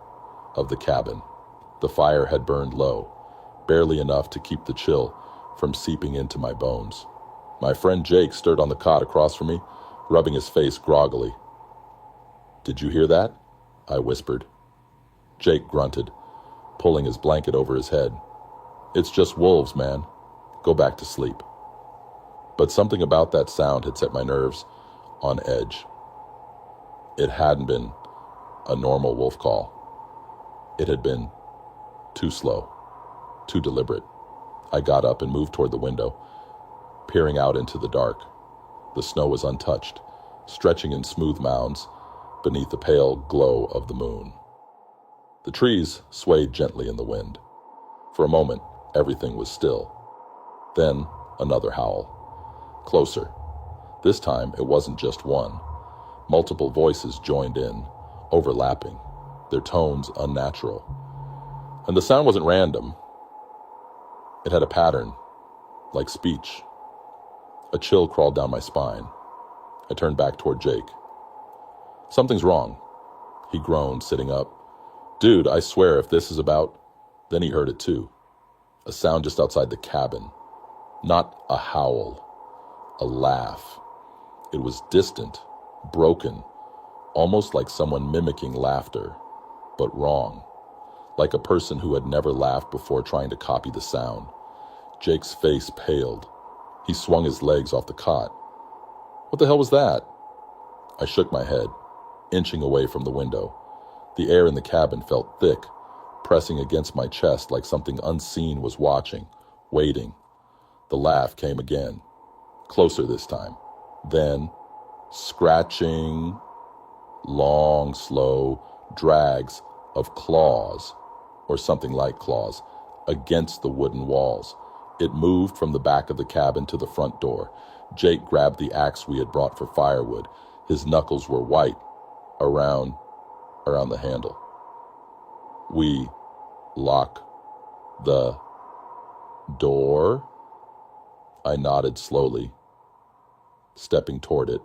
Speaker 1: of the cabin. The fire had burned low, barely enough to keep the chill from seeping into my bones. My friend Jake stirred on the cot across from me, rubbing his face groggily. "Did you hear that?" I whispered. Jake grunted, pulling his blanket over his head. "It's just wolves, man. Go back to sleep." But something about that sound had set my nerves on edge. It hadn't been a normal wolf call. It had been too slow, too deliberate. I got up and moved toward the window, peering out into the dark. The snow was untouched, stretching in smooth mounds beneath the pale glow of the moon. The trees swayed gently in the wind. For a moment, everything was still. Then, another howl. Closer. This time, it wasn't just one. Multiple voices joined in, overlapping, their tones unnatural. And the sound wasn't random. It had a pattern, like speech. A chill crawled down my spine. I turned back toward Jake. "Something's wrong," he groaned, sitting up. "Dude, I swear if this is about..." Then he heard it too. A sound just outside the cabin. Not a howl. A laugh. It was distant, broken, almost like someone mimicking laughter, but wrong. Like a person who had never laughed before trying to copy the sound. Jake's face paled. He swung his legs off the cot. "What the hell was that?" I shook my head, inching away from the window. The air in the cabin felt thick, pressing against my chest like something unseen was watching, waiting. The laugh came again, closer this time. Then, scratching, long, slow drags of claws, or something like claws, against the wooden walls. It moved from the back of the cabin to the front door. Jake grabbed the axe we had brought for firewood. His knuckles were white around the handle. "We lock the door?" I nodded slowly, stepping toward it.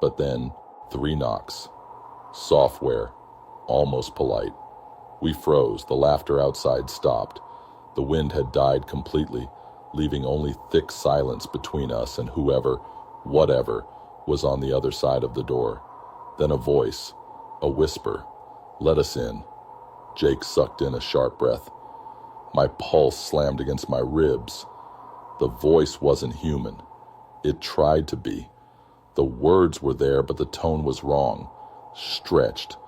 Speaker 1: But then 3 knocks. Software, almost polite. We froze. The laughter outside stopped. The wind had died completely, leaving only thick silence between us and whoever, whatever, was on the other side of the door. Then a voice, a whisper, "Let us in." Jake sucked in a sharp breath. My pulse slammed against my ribs. The voice wasn't human. It tried to be. The words were there, but the tone was wrong, stretched,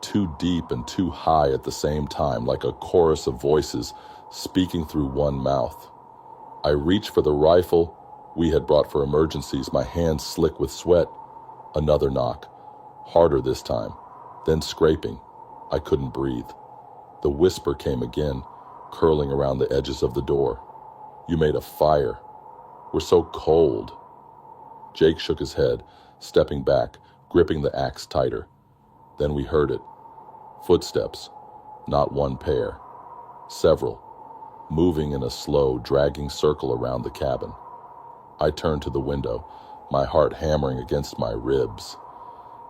Speaker 1: too deep and too high at the same time, like a chorus of voices speaking through one mouth. I reached for the rifle we had brought for emergencies, my hands slick with sweat. Another knock, harder this time, then scraping. I couldn't breathe. The whisper came again, curling around the edges of the door. "You made a fire. We're so cold." Jake shook his head, stepping back, gripping the axe tighter. Then we heard it. Footsteps, not one pair. Several, moving in a slow, dragging circle around the cabin. I turned to the window, my heart hammering against my ribs.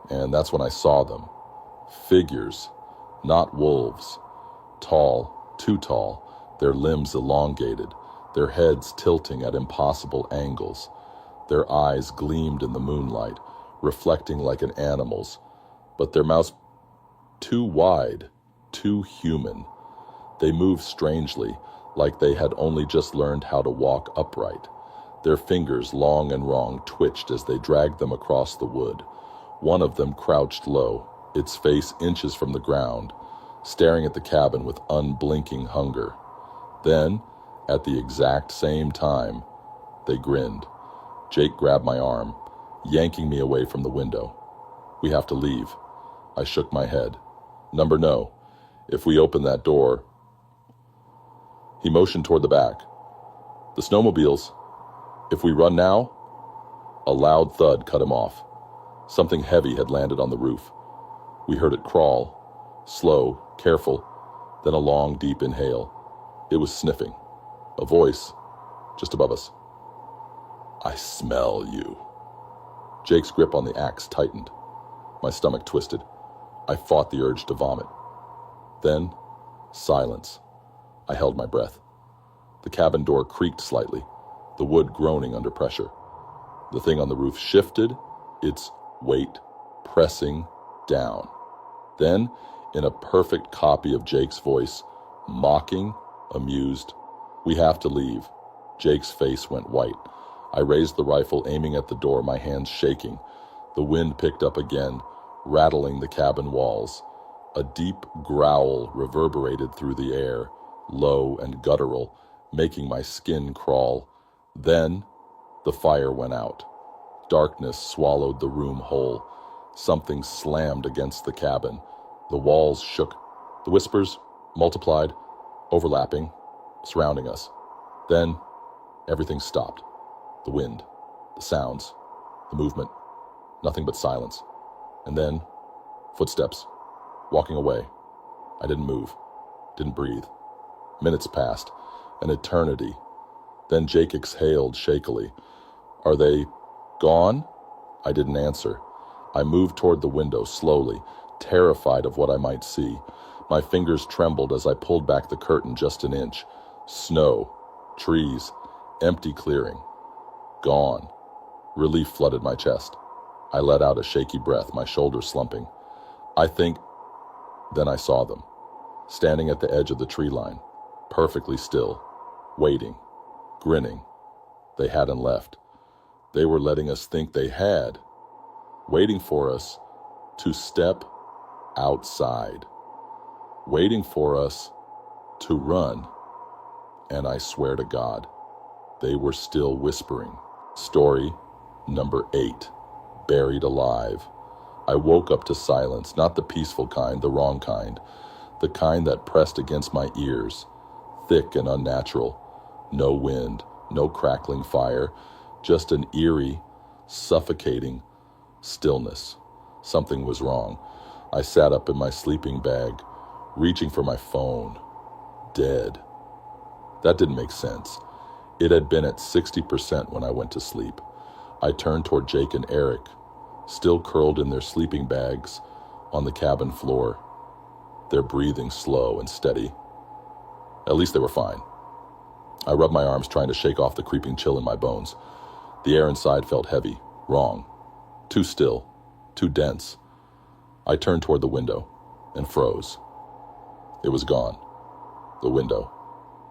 Speaker 1: And that's when I saw them. Figures, not wolves. Tall, too tall, their limbs elongated, their heads tilting at impossible angles. Their eyes gleamed in the moonlight, reflecting like an animal's, but their mouths too wide, too human. They moved strangely, like they had only just learned how to walk upright. Their fingers, long and wrong, twitched as they dragged them across the wood. One of them crouched low, its face inches from the ground, staring at the cabin with unblinking hunger. Then, at the exact same time, they grinned. Jake grabbed my arm, yanking me away from the window. "We have to leave." I shook my head. No. If we open that door..." He motioned toward the back. "The snowmobiles. If we run now..." A loud thud cut him off. Something heavy had landed on the roof. We heard it crawl, slow, careful, then a long, deep inhale. It was sniffing. A voice, just above us. "I smell you." Jake's grip on the axe tightened. My stomach twisted. I fought the urge to vomit. Then, silence. I held my breath. The cabin door creaked slightly, the wood groaning under pressure. The thing on the roof shifted, its weight pressing down. Then, in a perfect copy of Jake's voice, mocking, amused, "We have to leave." Jake's face went white. I raised the rifle, aiming at the door, my hands shaking. The wind picked up again, rattling the cabin walls. A deep growl reverberated through the air, low and guttural, making my skin crawl. Then, the fire went out. Darkness swallowed the room whole. Something slammed against the cabin. The walls shook. The whispers multiplied, overlapping, surrounding us. Then, everything stopped. The wind, the sounds, the movement, nothing but silence. And then, footsteps, walking away. I didn't move, didn't breathe. Minutes passed, an eternity. Then Jake exhaled shakily. "Are they gone?" I didn't answer. I moved toward the window slowly, terrified of what I might see. My fingers trembled as I pulled back the curtain just an inch. Snow, trees, empty clearing. Gone. Relief flooded my chest. I let out a shaky breath, my shoulders slumping. Then I saw them, standing at the edge of the tree line, perfectly still, waiting, grinning. They hadn't left. They were letting us think they had, waiting for us to step outside, waiting for us to run. And I swear to God, they were still whispering. Story number 8, buried alive. I woke up to silence, not the peaceful kind, the wrong kind, the kind that pressed against my ears, thick and unnatural. No wind, no crackling fire, just an eerie, suffocating stillness. Something was wrong. I sat up in my sleeping bag, reaching for my phone. Dead. That didn't make sense. It had been at 60% when I went to sleep. I turned toward Jake and Eric, still curled in their sleeping bags on the cabin floor, their breathing slow and steady. At least they were fine. I rubbed my arms, trying to shake off the creeping chill in my bones. The air inside felt heavy, wrong, too still, too dense. I turned toward the window and froze. It was gone. The window,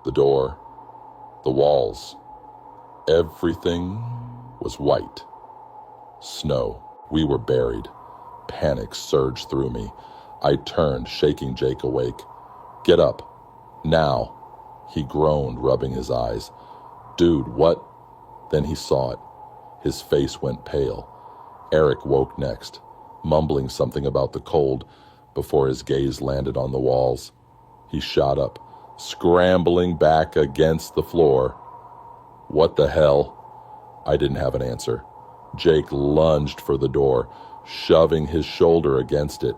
Speaker 1: the door, the walls. Everything was white. Snow. We were buried. Panic surged through me. I turned, shaking Jake awake. "Get up. Now." He groaned, rubbing his eyes. "Dude, what?" Then he saw it. His face went pale. Eric woke next, mumbling something about the cold before his gaze landed on the walls. He shot up, scrambling back against the floor. "What the hell?" I didn't have an answer. Jake lunged for the door, shoving his shoulder against it.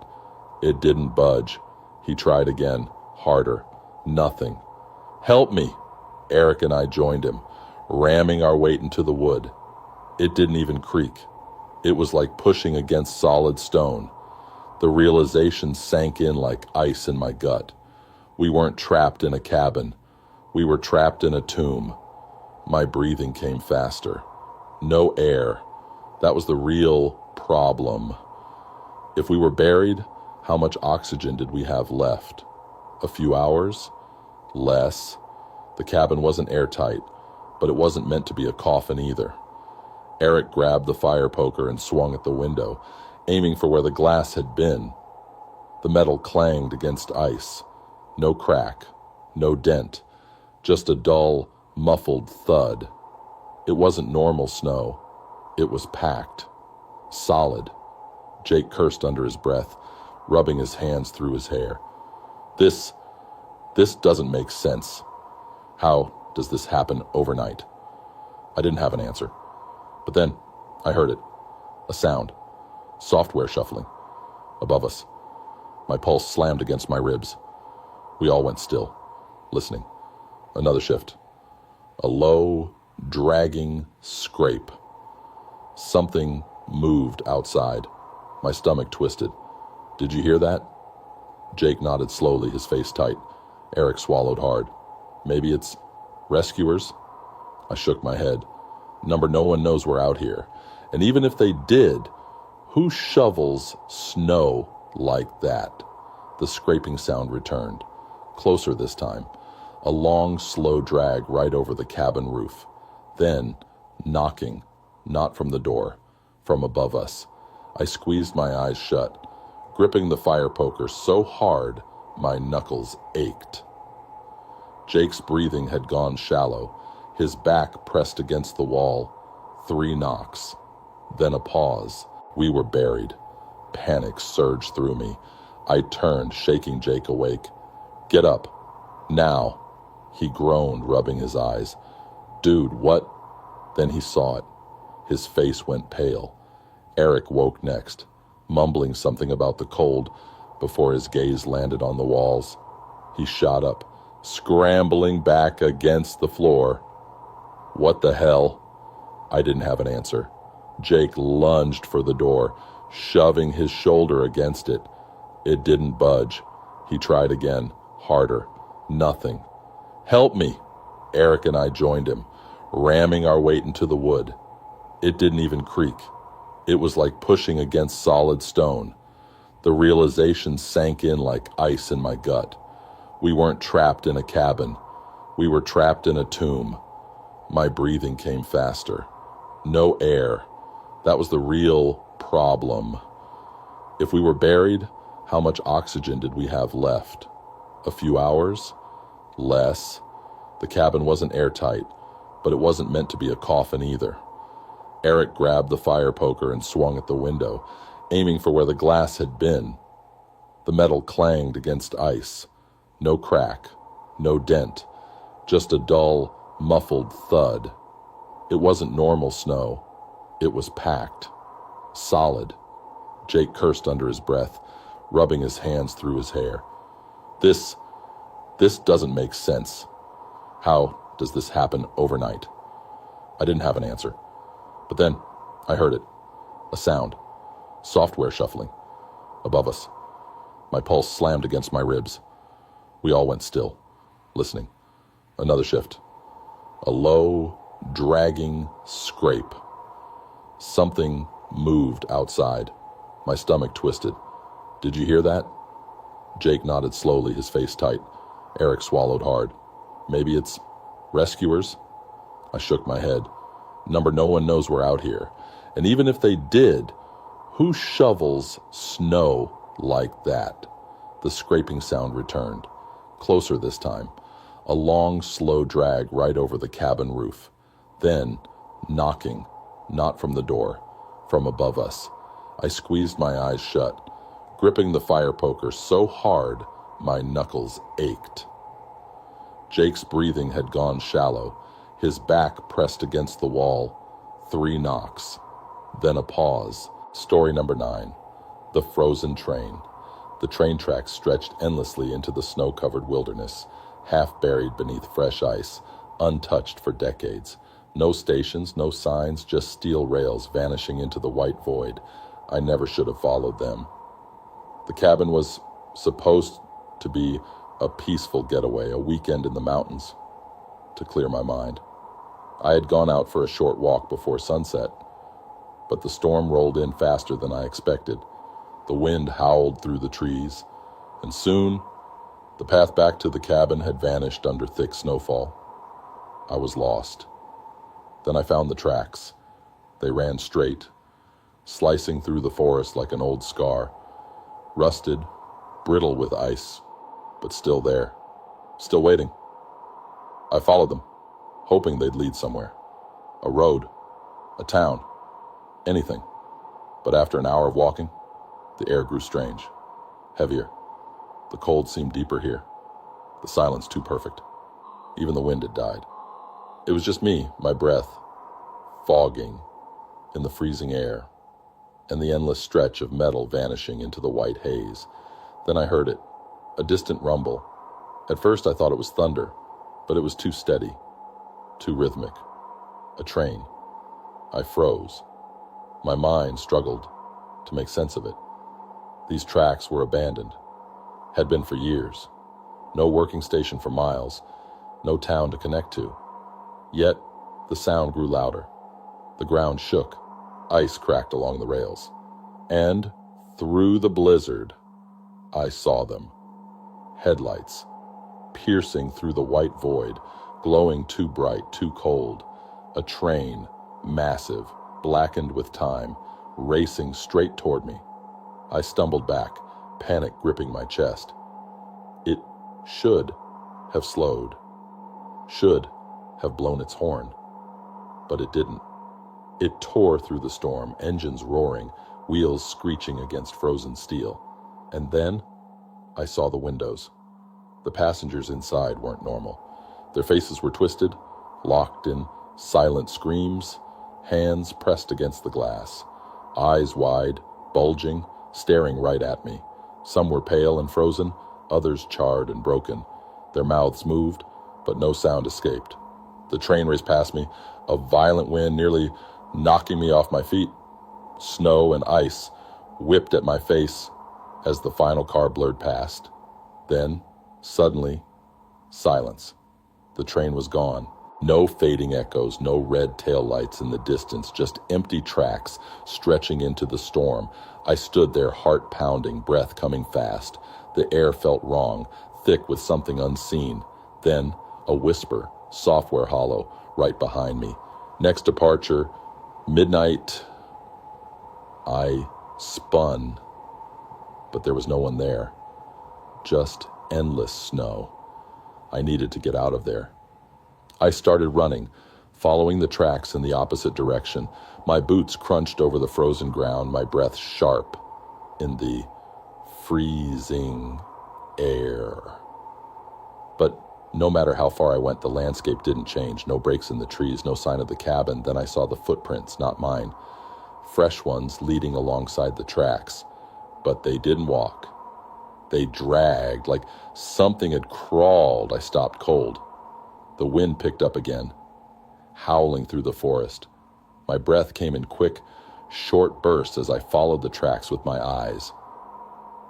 Speaker 1: It didn't budge. He tried again, harder. Nothing. "Help me!" Eric and I joined him, ramming our weight into the wood. It didn't even creak. It was like pushing against solid stone. The realization sank in like ice in my gut. We weren't trapped in a cabin. We were trapped in a tomb. My breathing came faster. No air. That was the real problem. If we were buried, how much oxygen did we have left? A few hours? Less. The cabin wasn't airtight, but it wasn't meant to be a coffin either. Eric grabbed the fire poker and swung at the window, aiming for where the glass had been. The metal clanged against ice. No crack, no dent, just a dull, muffled thud. It wasn't normal snow. It was packed. Solid. Jake cursed under his breath, rubbing his hands through his hair. This doesn't make sense. How does this happen overnight? I didn't have an answer. But then, I heard it. A sound. Software shuffling. Above us. My pulse slammed against my ribs. We all went still, listening. Another shift. A low, dragging scrape. Something moved outside. My stomach twisted. Did you hear that? Jake nodded slowly, his face tight. Eric swallowed hard. Maybe it's rescuers? I shook my head. No one knows we're out here. And even if they did, who shovels snow like that? The scraping sound returned. Closer this time. A long, slow drag right over the cabin roof. Then, knocking, not from the door, from above us. I squeezed my eyes shut, gripping the fire poker so hard my knuckles ached. Jake's breathing had gone shallow, his back pressed against the wall. 3 knocks. Then a pause. We were buried. Panic surged through me. I turned, shaking Jake awake. Get up. Now. He groaned, rubbing his eyes. Dude, what? Then he saw it. His face went pale. Eric woke next, mumbling something about the cold before his gaze landed on the walls. He shot up, scrambling back against the floor. What the hell? I didn't have an answer. Jake lunged for the door, shoving his shoulder against it. It didn't budge. He tried again, harder. Nothing. Help me! Eric and I joined him, ramming our weight into the wood. It didn't even creak. It was like pushing against solid stone. The realization sank in like ice in my gut. We weren't trapped in a cabin. We were trapped in a tomb. My breathing came faster. No air. That was the real problem. If we were buried, how much oxygen did we have left? A few hours? Less. The cabin wasn't airtight, but it wasn't meant to be a coffin either. Eric grabbed the fire poker and swung at the window, aiming for where the glass had been. The metal clanged against ice. No crack, no dent, just a dull, muffled thud. It wasn't normal snow. It was packed. Solid. Jake cursed under his breath, rubbing his hands through his hair. This doesn't make sense. How does this happen overnight? I didn't have an answer. But then, I heard it. A sound. Software shuffling. Above us. My pulse slammed against my ribs. We all went still, listening. Another shift. A low, dragging scrape. Something moved outside. My stomach twisted. Did you hear that? Jake nodded slowly, his face tight. Eric swallowed hard. Maybe it's rescuers? I shook my head. No one knows we're out here. And even if they did, who shovels snow like that? The scraping sound returned. Closer this time. A long, slow drag right over the cabin roof. Then, knocking, not from the door, from above us. I squeezed my eyes shut, gripping the fire poker so hard my knuckles ached. Jake's breathing had gone shallow, his back pressed against the wall. 3 knocks. Then a pause. Story number 9. The frozen train. The train tracks stretched endlessly into the snow-covered wilderness, half buried beneath fresh ice, untouched for decades. No stations, no signs, just steel rails vanishing into the white void. I never should have followed them. The cabin was supposed to be a peaceful getaway, a weekend in the mountains, to clear my mind. I had gone out for a short walk before sunset, but the storm rolled in faster than I expected. The wind howled through the trees, and soon the path back to the cabin had vanished under thick snowfall. I was lost. Then I found the tracks. They ran straight, slicing through the forest like an old scar, rusted, brittle with ice, but still there, still waiting. I followed them, hoping they'd lead somewhere. A road, a town, anything. But after an hour of walking, the air grew strange, heavier. The cold seemed deeper here, the silence too perfect. Even the wind had died. It was just me, my breath, fogging, in the freezing air, and the endless stretch of metal vanishing into the white haze. Then I heard it, a distant rumble. At first I thought it was thunder, but it was too steady, too rhythmic. A train. I froze. My mind struggled to make sense of it. These tracks were abandoned, had been for years. No working station for miles, no town to connect to. Yet, the sound grew louder. The ground shook, ice cracked along the rails. And, through the blizzard, I saw them. Headlights, piercing through the white void, glowing too bright, too cold. A train, massive, blackened with time, racing straight toward me. I stumbled back, panic gripping my chest. It should have slowed, should have blown its horn, but it didn't. It tore through the storm, engines roaring, wheels screeching against frozen steel. And then I saw the windows. The passengers inside weren't normal. Their faces were twisted, locked in silent screams, hands pressed against the glass, eyes wide, bulging, staring right at me. Some were pale and frozen, others charred and broken. Their mouths moved, but no sound escaped. The train raced past me, a violent wind nearly knocking me off my feet. Snow and ice whipped at my face as the final car blurred past. Then, suddenly, silence. The train was gone. No fading echoes, no red taillights in the distance, just empty tracks stretching into the storm. I stood there, heart pounding, breath coming fast. The air felt wrong, thick with something unseen. Then, a whisper, software hollow, right behind me. Next departure, midnight. I spun, but there was no one there. Just endless snow. I needed to get out of there. I started running, following the tracks in the opposite direction. My boots crunched over the frozen ground, my breath sharp in the freezing air. But no matter how far I went, the landscape didn't change. No breaks in the trees, no sign of the cabin. Then I saw the footprints, not mine. Fresh ones leading alongside the tracks. But they didn't walk. They dragged, like something had crawled. I stopped cold. The wind picked up again, howling through the forest. My breath came in quick, short bursts as I followed the tracks with my eyes.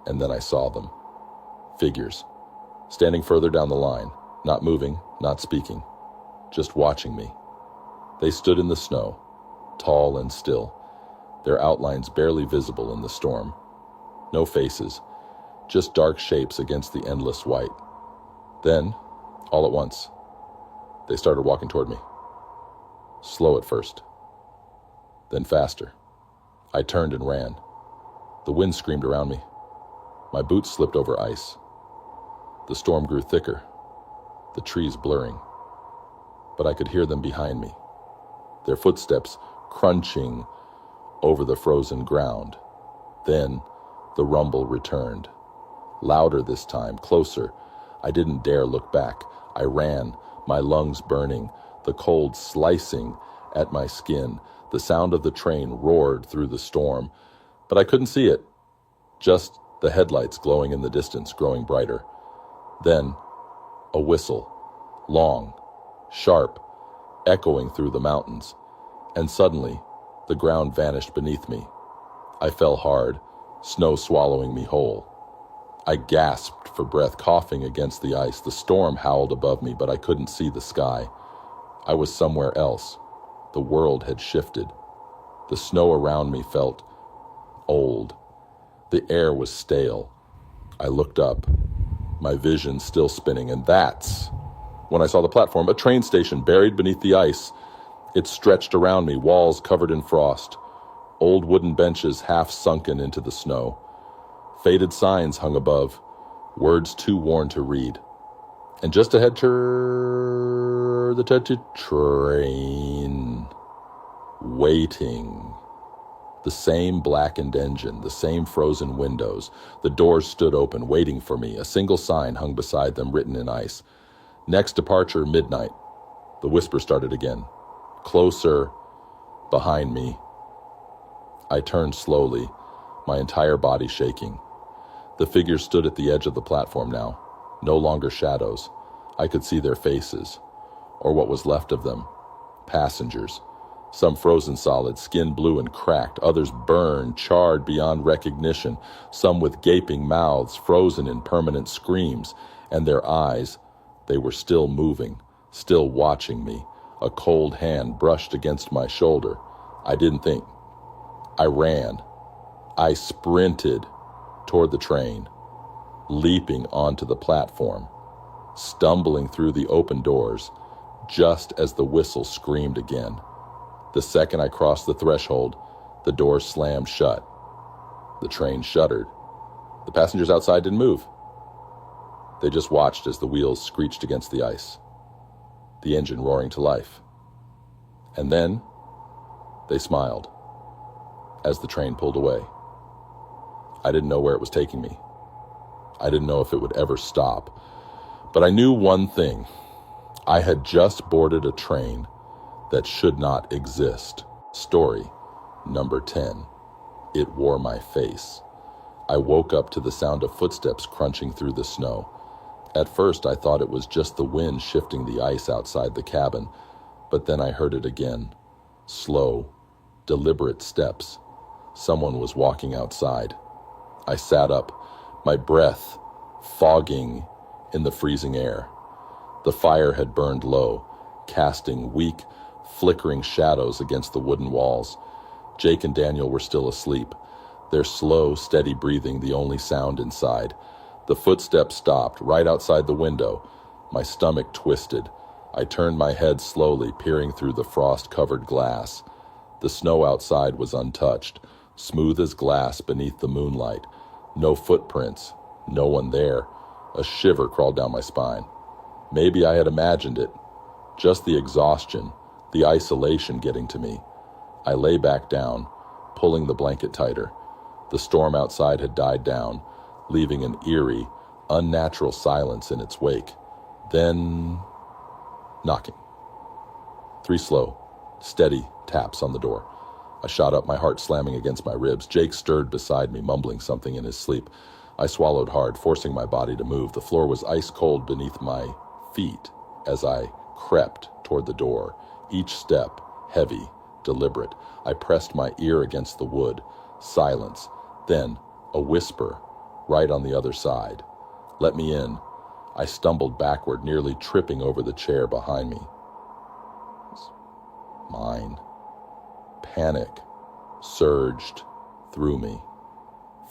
Speaker 1: And then I saw them. Figures, standing further down the line, not moving, not speaking, just watching me. They stood in the snow, tall and still, their outlines barely visible in the storm. No faces, just dark shapes against the endless white. Then, all at once, they started walking toward me. Slow at first, then faster. I turned and ran. The wind screamed around me. My boots slipped over ice. The storm grew thicker, the trees blurring. But I could hear them behind me, their footsteps crunching over the frozen ground. Then the rumble returned, louder this time, closer. I didn't dare look back. I ran, my lungs burning, the cold slicing at my skin. The sound of the train roared through the storm, but I couldn't see it, just the headlights glowing in the distance, growing brighter. Then, a whistle, long, sharp, echoing through the mountains, and suddenly, the ground vanished beneath me. I fell hard, snow swallowing me whole. I gasped for breath, coughing against the ice. The storm howled above me, but I couldn't see the sky. I was somewhere else. The world had shifted. The snow around me felt old. The air was stale. I looked up, my vision still spinning, and that's when I saw the platform, a train station buried beneath the ice. It stretched around me, walls covered in frost, old wooden benches half sunken into the snow. Faded signs hung above, words too worn to read. And just ahead, the train, waiting. The same blackened engine, the same frozen windows. The doors stood open, waiting for me. A single sign hung beside them, written in ice. Next departure, midnight. The whisper started again. Closer, behind me, I turned slowly, my entire body shaking. The figures stood at the edge of the platform now, no longer shadows. I could see their faces, or what was left of them. Passengers. Some frozen solid, skin blue and cracked, others burned, charred beyond recognition, some with gaping mouths, frozen in permanent screams, and their eyes, they were still moving, still watching me. A cold hand brushed against my shoulder. I didn't think. I ran. I sprinted toward the train, leaping onto the platform, stumbling through the open doors, just as the whistle screamed again. The second I crossed the threshold, the door slammed shut. The train shuddered. The passengers outside didn't move. They just watched as the wheels screeched against the ice, the engine roaring to life. And then they smiled as the train pulled away. I didn't know where it was taking me. I didn't know if it would ever stop. But I knew one thing. I had just boarded a train that should not exist. Story number 10. It wore my face. I woke up to the sound of footsteps crunching through the snow. At first, I thought it was just the wind shifting the ice outside the cabin, but then I heard it again. Slow, deliberate steps. Someone was walking outside. I sat up, my breath fogging in the freezing air. The fire had burned low, casting weak, flickering shadows against the wooden walls. Jake and Daniel were still asleep, their slow, steady breathing the only sound inside. The footsteps stopped right outside the window. My stomach twisted. I turned my head slowly, peering through the frost-covered glass. The snow outside was untouched, smooth as glass beneath the moonlight. No footprints, no one there. A shiver crawled down my spine. Maybe I had imagined it. Just the exhaustion, the isolation getting to me. I lay back down, pulling the blanket tighter. The storm outside had died down, leaving an eerie, unnatural silence in its wake. Then, knocking. 3 slow, steady taps on the door. I shot up, my heart slamming against my ribs. Jake stirred beside me, mumbling something in his sleep. I swallowed hard, forcing my body to move. The floor was ice cold beneath my feet as I crept toward the door, each step heavy, deliberate. I pressed my ear against the wood. Silence. Then a whisper right on the other side. Let me in. I stumbled backward, nearly tripping over the chair behind me. Mine. Panic surged through me,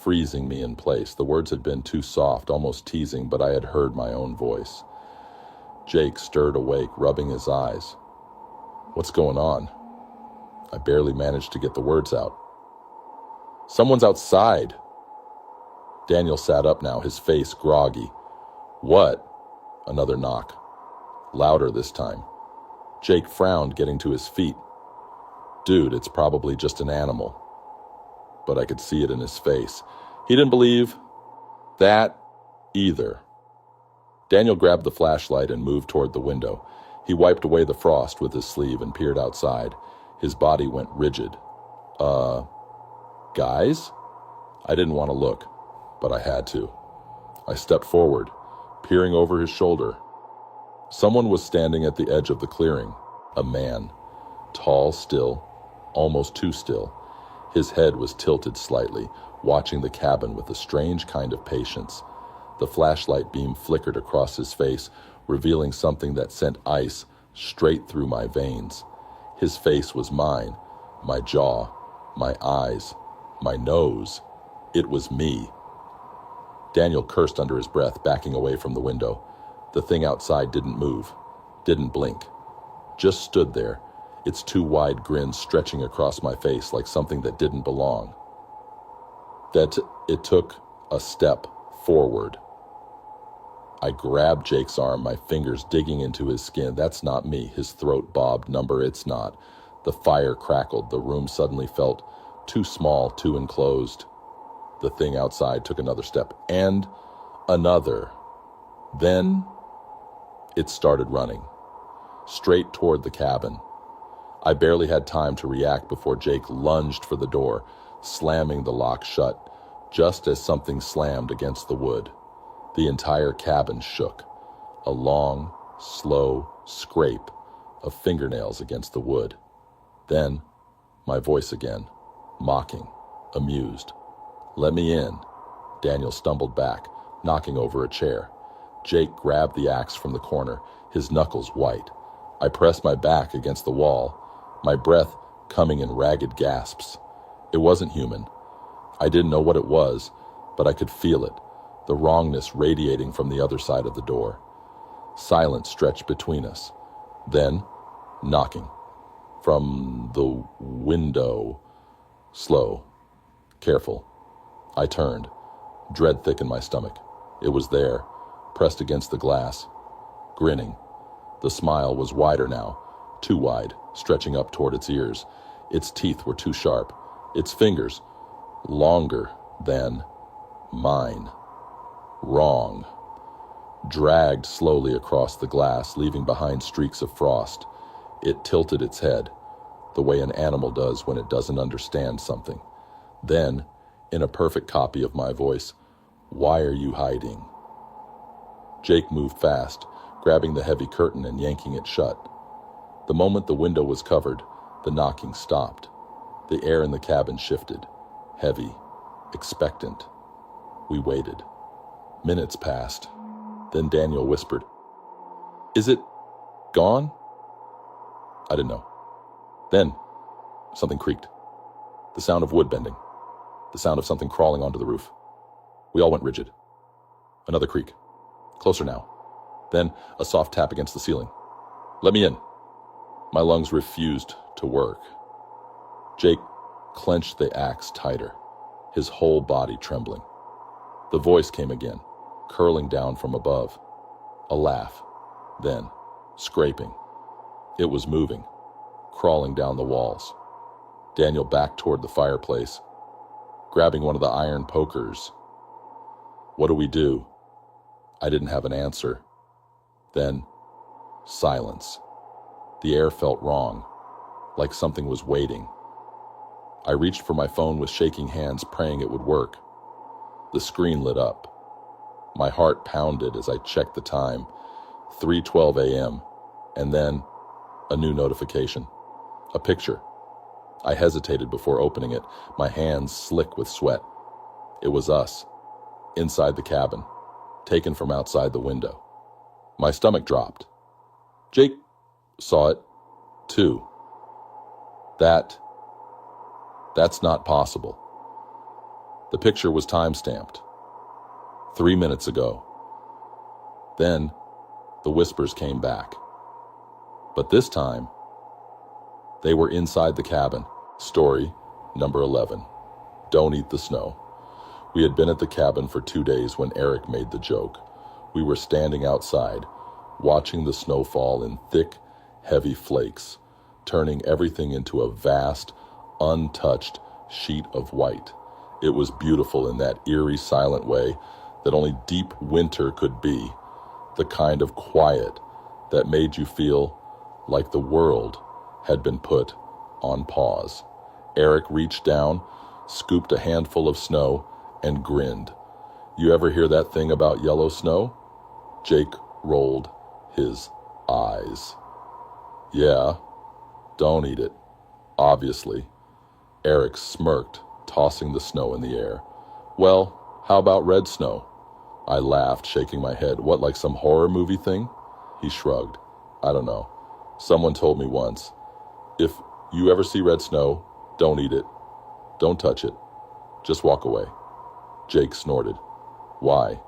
Speaker 1: freezing me in place. The words had been too soft, almost teasing, but I had heard my own voice. Jake stirred awake, rubbing his eyes. What's going on? I barely managed to get the words out. Someone's outside. Daniel sat up now, his face groggy. What? Another knock. Louder this time. Jake frowned, getting to his feet. Dude, it's probably just an animal. But I could see it in his face. He didn't believe that either. Daniel grabbed the flashlight and moved toward the window. He wiped away the frost with his sleeve and peered outside. His body went rigid. Guys? I didn't want to look, but I had to. I stepped forward, peering over his shoulder. Someone was standing at the edge of the clearing. A man. Tall still, almost too still. His head was tilted slightly, watching the cabin with a strange kind of patience. The flashlight beam flickered across his face, revealing something that sent ice straight through my veins. His face was mine, my jaw, my eyes, my nose. It was me. Daniel cursed under his breath, backing away from the window. The thing outside didn't move, didn't blink, just stood there, its 2 wide grins stretching across my face like something that didn't belong. It took a step forward. I grabbed Jake's arm, my fingers digging into his skin. That's not me. His throat bobbed. Number, it's not. The fire crackled. The room suddenly felt too small, too enclosed. The thing outside took another step, and another. Then it started running, straight toward the cabin. I barely had time to react before Jake lunged for the door, slamming the lock shut just as something slammed against the wood. The entire cabin shook, a long, slow scrape of fingernails against the wood. Then, my voice again, mocking, amused. "Let me in." Daniel stumbled back, knocking over a chair. Jake grabbed the axe from the corner, his knuckles white. I pressed my back against the wall, my breath coming in ragged gasps. It wasn't human. I didn't know what it was, but I could feel it, the wrongness radiating from the other side of the door. Silence stretched between us. Then, knocking. From the window. Slow. Careful. I turned. Dread thick in my stomach. It was there, pressed against the glass. Grinning. The smile was wider now, too wide, stretching up toward its ears. Its teeth were too sharp. Its fingers, longer than mine. Wrong. Dragged slowly across the glass, leaving behind streaks of frost. It tilted its head, the way an animal does when it doesn't understand something. Then, in a perfect copy of my voice, "Why are you hiding?" Jake moved fast, grabbing the heavy curtain and yanking it shut. The moment the window was covered, the knocking stopped. The air in the cabin shifted, heavy, expectant. We waited. Minutes passed. Then Daniel whispered, "Is it gone?" I didn't know. Then, something creaked. The sound of wood bending. The sound of something crawling onto the roof. We all went rigid. Another creak. Closer now. Then a soft tap against the ceiling. "Let me in." My lungs refused to work. Jake clenched the axe tighter, his whole body trembling. The voice came again, curling down from above. A laugh. Then, scraping. It was moving, crawling down the walls. Daniel backed toward the fireplace, grabbing one of the iron pokers. "What do we do?" I didn't have an answer. Then, silence. The air felt wrong, like something was waiting. I reached for my phone with shaking hands, praying it would work. The screen lit up. My heart pounded as I checked the time, 3:12 a.m., and then a new notification. A picture. I hesitated before opening it, my hands slick with sweat. It was us, inside the cabin, taken from outside the window. My stomach dropped. Jake saw it, too. That's not possible. The picture was time-stamped. 3 minutes ago. Then, the whispers came back. But this time, they were inside the cabin. Story number 11. Don't eat the snow. We had been at the cabin for 2 days when Eric made the joke. We were standing outside, watching the snow fall in thick, heavy flakes, turning everything into a vast, untouched sheet of white. It was beautiful in that eerie, silent way that only deep winter could be, the kind of quiet that made you feel like the world had been put on pause. Eric reached down, scooped a handful of snow, and grinned. "You ever hear that thing about yellow snow?" Jake rolled his eyes. "Yeah, don't eat it, obviously." Eric smirked, tossing the snow in the air. "Well, how about red snow?" I laughed, shaking my head. "What, like some horror movie thing?" He shrugged. "I don't know. Someone told me once, if you ever see red snow, don't eat it. Don't touch it. Just walk away." Jake snorted. "Why?"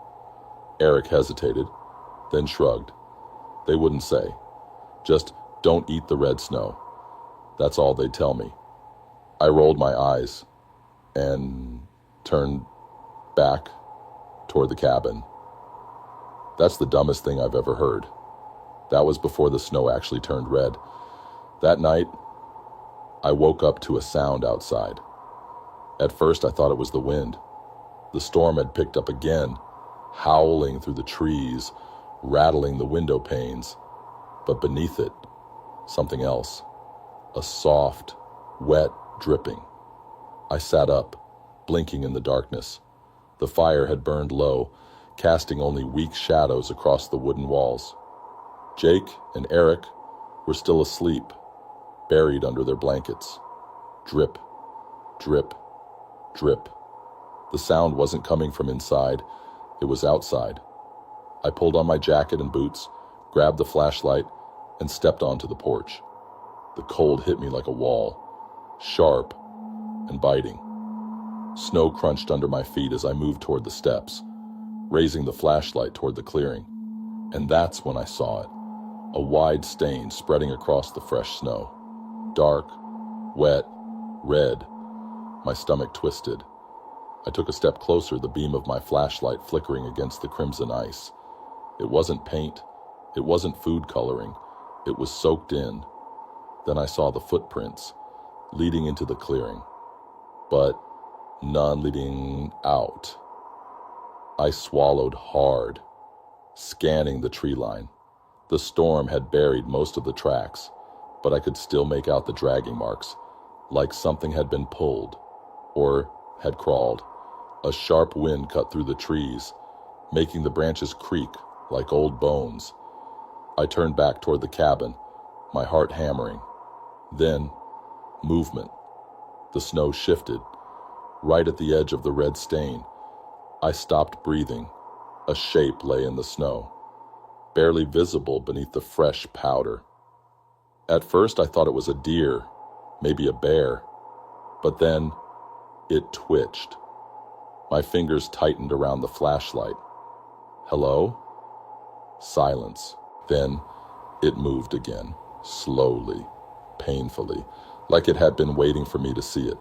Speaker 1: Eric hesitated, then shrugged. "They wouldn't say. Just don't eat the red snow. That's all they'd tell me." I rolled my eyes and turned back toward the cabin. That's the dumbest thing I've ever heard. That was before the snow actually turned red. That night, I woke up to a sound outside. At first, I thought it was the wind. The storm had picked up again, howling through the trees, rattling the window panes. But beneath it, something else. A soft, wet dripping. I sat up, blinking in the darkness. The fire had burned low, casting only weak shadows across the wooden walls. Jake and Eric were still asleep, buried under their blankets. Drip, drip, drip. The sound wasn't coming from inside, it was outside. I pulled on my jacket and boots, grabbed the flashlight, and stepped onto the porch. The cold hit me like a wall, sharp and biting. Snow crunched under my feet as I moved toward the steps, raising the flashlight toward the clearing. And that's when I saw it, a wide stain spreading across the fresh snow. Dark, wet, red. My stomach twisted. I took a step closer, the beam of my flashlight flickering against the crimson ice. It wasn't paint. It wasn't food coloring. It was soaked in. Then I saw the footprints leading into the clearing, but none leading out. I swallowed hard, scanning the tree line. The storm had buried most of the tracks, but I could still make out the dragging marks, like something had been pulled or had crawled. A sharp wind cut through the trees, making the branches creak like old bones. I turned back toward the cabin, my heart hammering. Then, movement. The snow shifted. Right at the edge of the red stain, I stopped breathing. A shape lay in the snow, barely visible beneath the fresh powder. At first I thought it was a deer, maybe a bear, but then it twitched. My fingers tightened around the flashlight. Hello? Silence. Then it moved again, slowly, painfully, like it had been waiting for me to see it.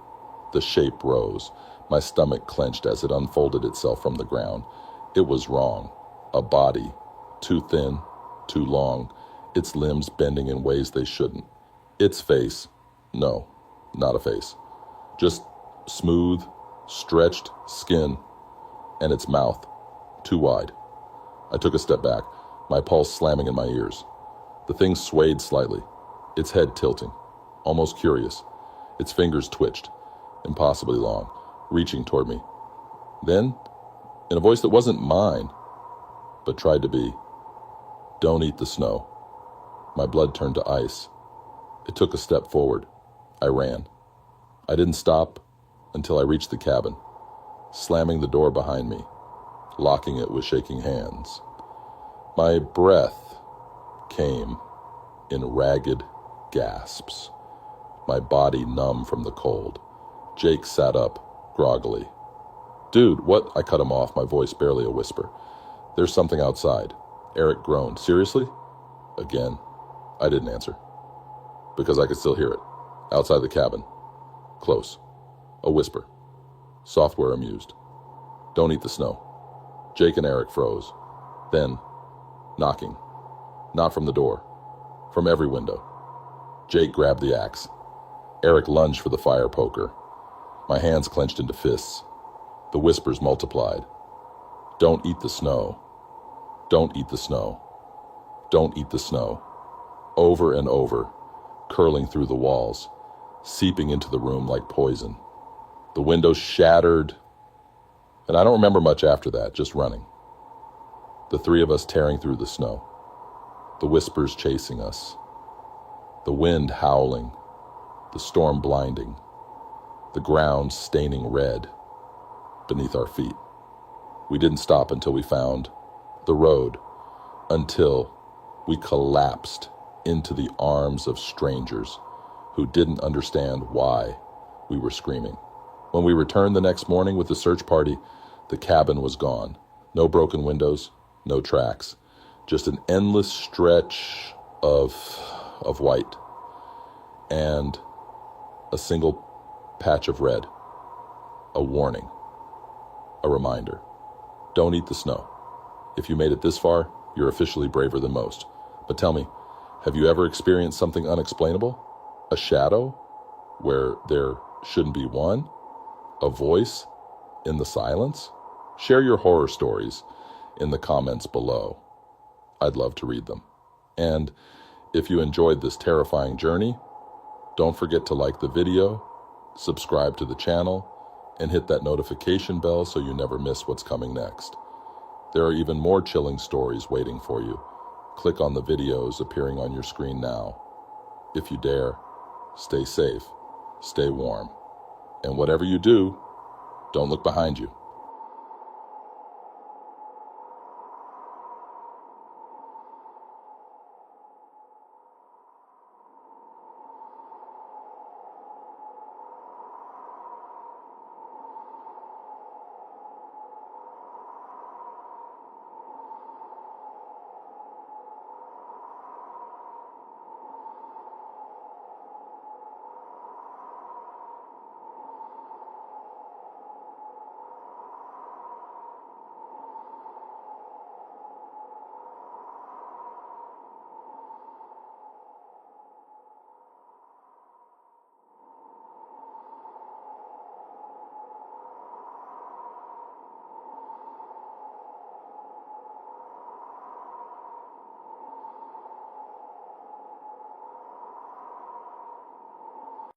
Speaker 1: The shape rose. My stomach clenched as it unfolded itself from the ground. It was wrong. A body, too thin, too long, its limbs bending in ways they shouldn't. Its face, no, not a face. Just smooth, stretched skin, and its mouth, too wide. I took a step back, my pulse slamming in my ears. The thing swayed slightly, its head tilting, almost curious. Its fingers twitched, impossibly long, reaching toward me. Then, in a voice that wasn't mine, but tried to be, "Don't eat the snow." My blood turned to ice. It took a step forward. I ran. I didn't stop until I reached the cabin, slamming the door behind me, locking it with shaking hands. My breath came in ragged gasps, my body numb from the cold. Jake sat up, groggily. "Dude, what?" I cut him off, my voice barely a whisper. "There's something outside." Eric groaned. "Seriously?" Again. I didn't answer, because I could still hear it. Outside the cabin. Close. A whisper. Software amused. "Don't eat the snow." Jake and Eric froze. Then, knocking. Not from the door. From every window. Jake grabbed the axe. Eric lunged for the fire poker. My hands clenched into fists. The whispers multiplied. "Don't eat the snow. Don't eat the snow. Don't eat the snow." Over and over, curling through the walls, seeping into the room like poison. The windows shattered, and I don't remember much after that, just running. The three of us tearing through the snow. The whispers chasing us. The wind howling. The storm blinding. The ground staining red beneath our feet. We didn't stop until we found the road, until we collapsed into the arms of strangers who didn't understand why we were screaming. When we returned the next morning with the search party, the cabin was gone. No broken windows, no tracks, just an endless stretch of white and a single patch of red. A warning, a reminder. Don't eat the snow. If you made it this far, you're officially braver than most. But tell me, have you ever experienced something unexplainable? A shadow where there shouldn't be one? A voice in the silence? Share your horror stories in the comments below. I'd love to read them. And if you enjoyed this terrifying journey, don't forget to like the video subscribe to the channel, and hit that notification bell so you never miss what's coming next. There are even more chilling stories waiting for you. Click on the videos appearing on your screen now. If you dare, stay safe, stay warm, and whatever you do, don't look behind you.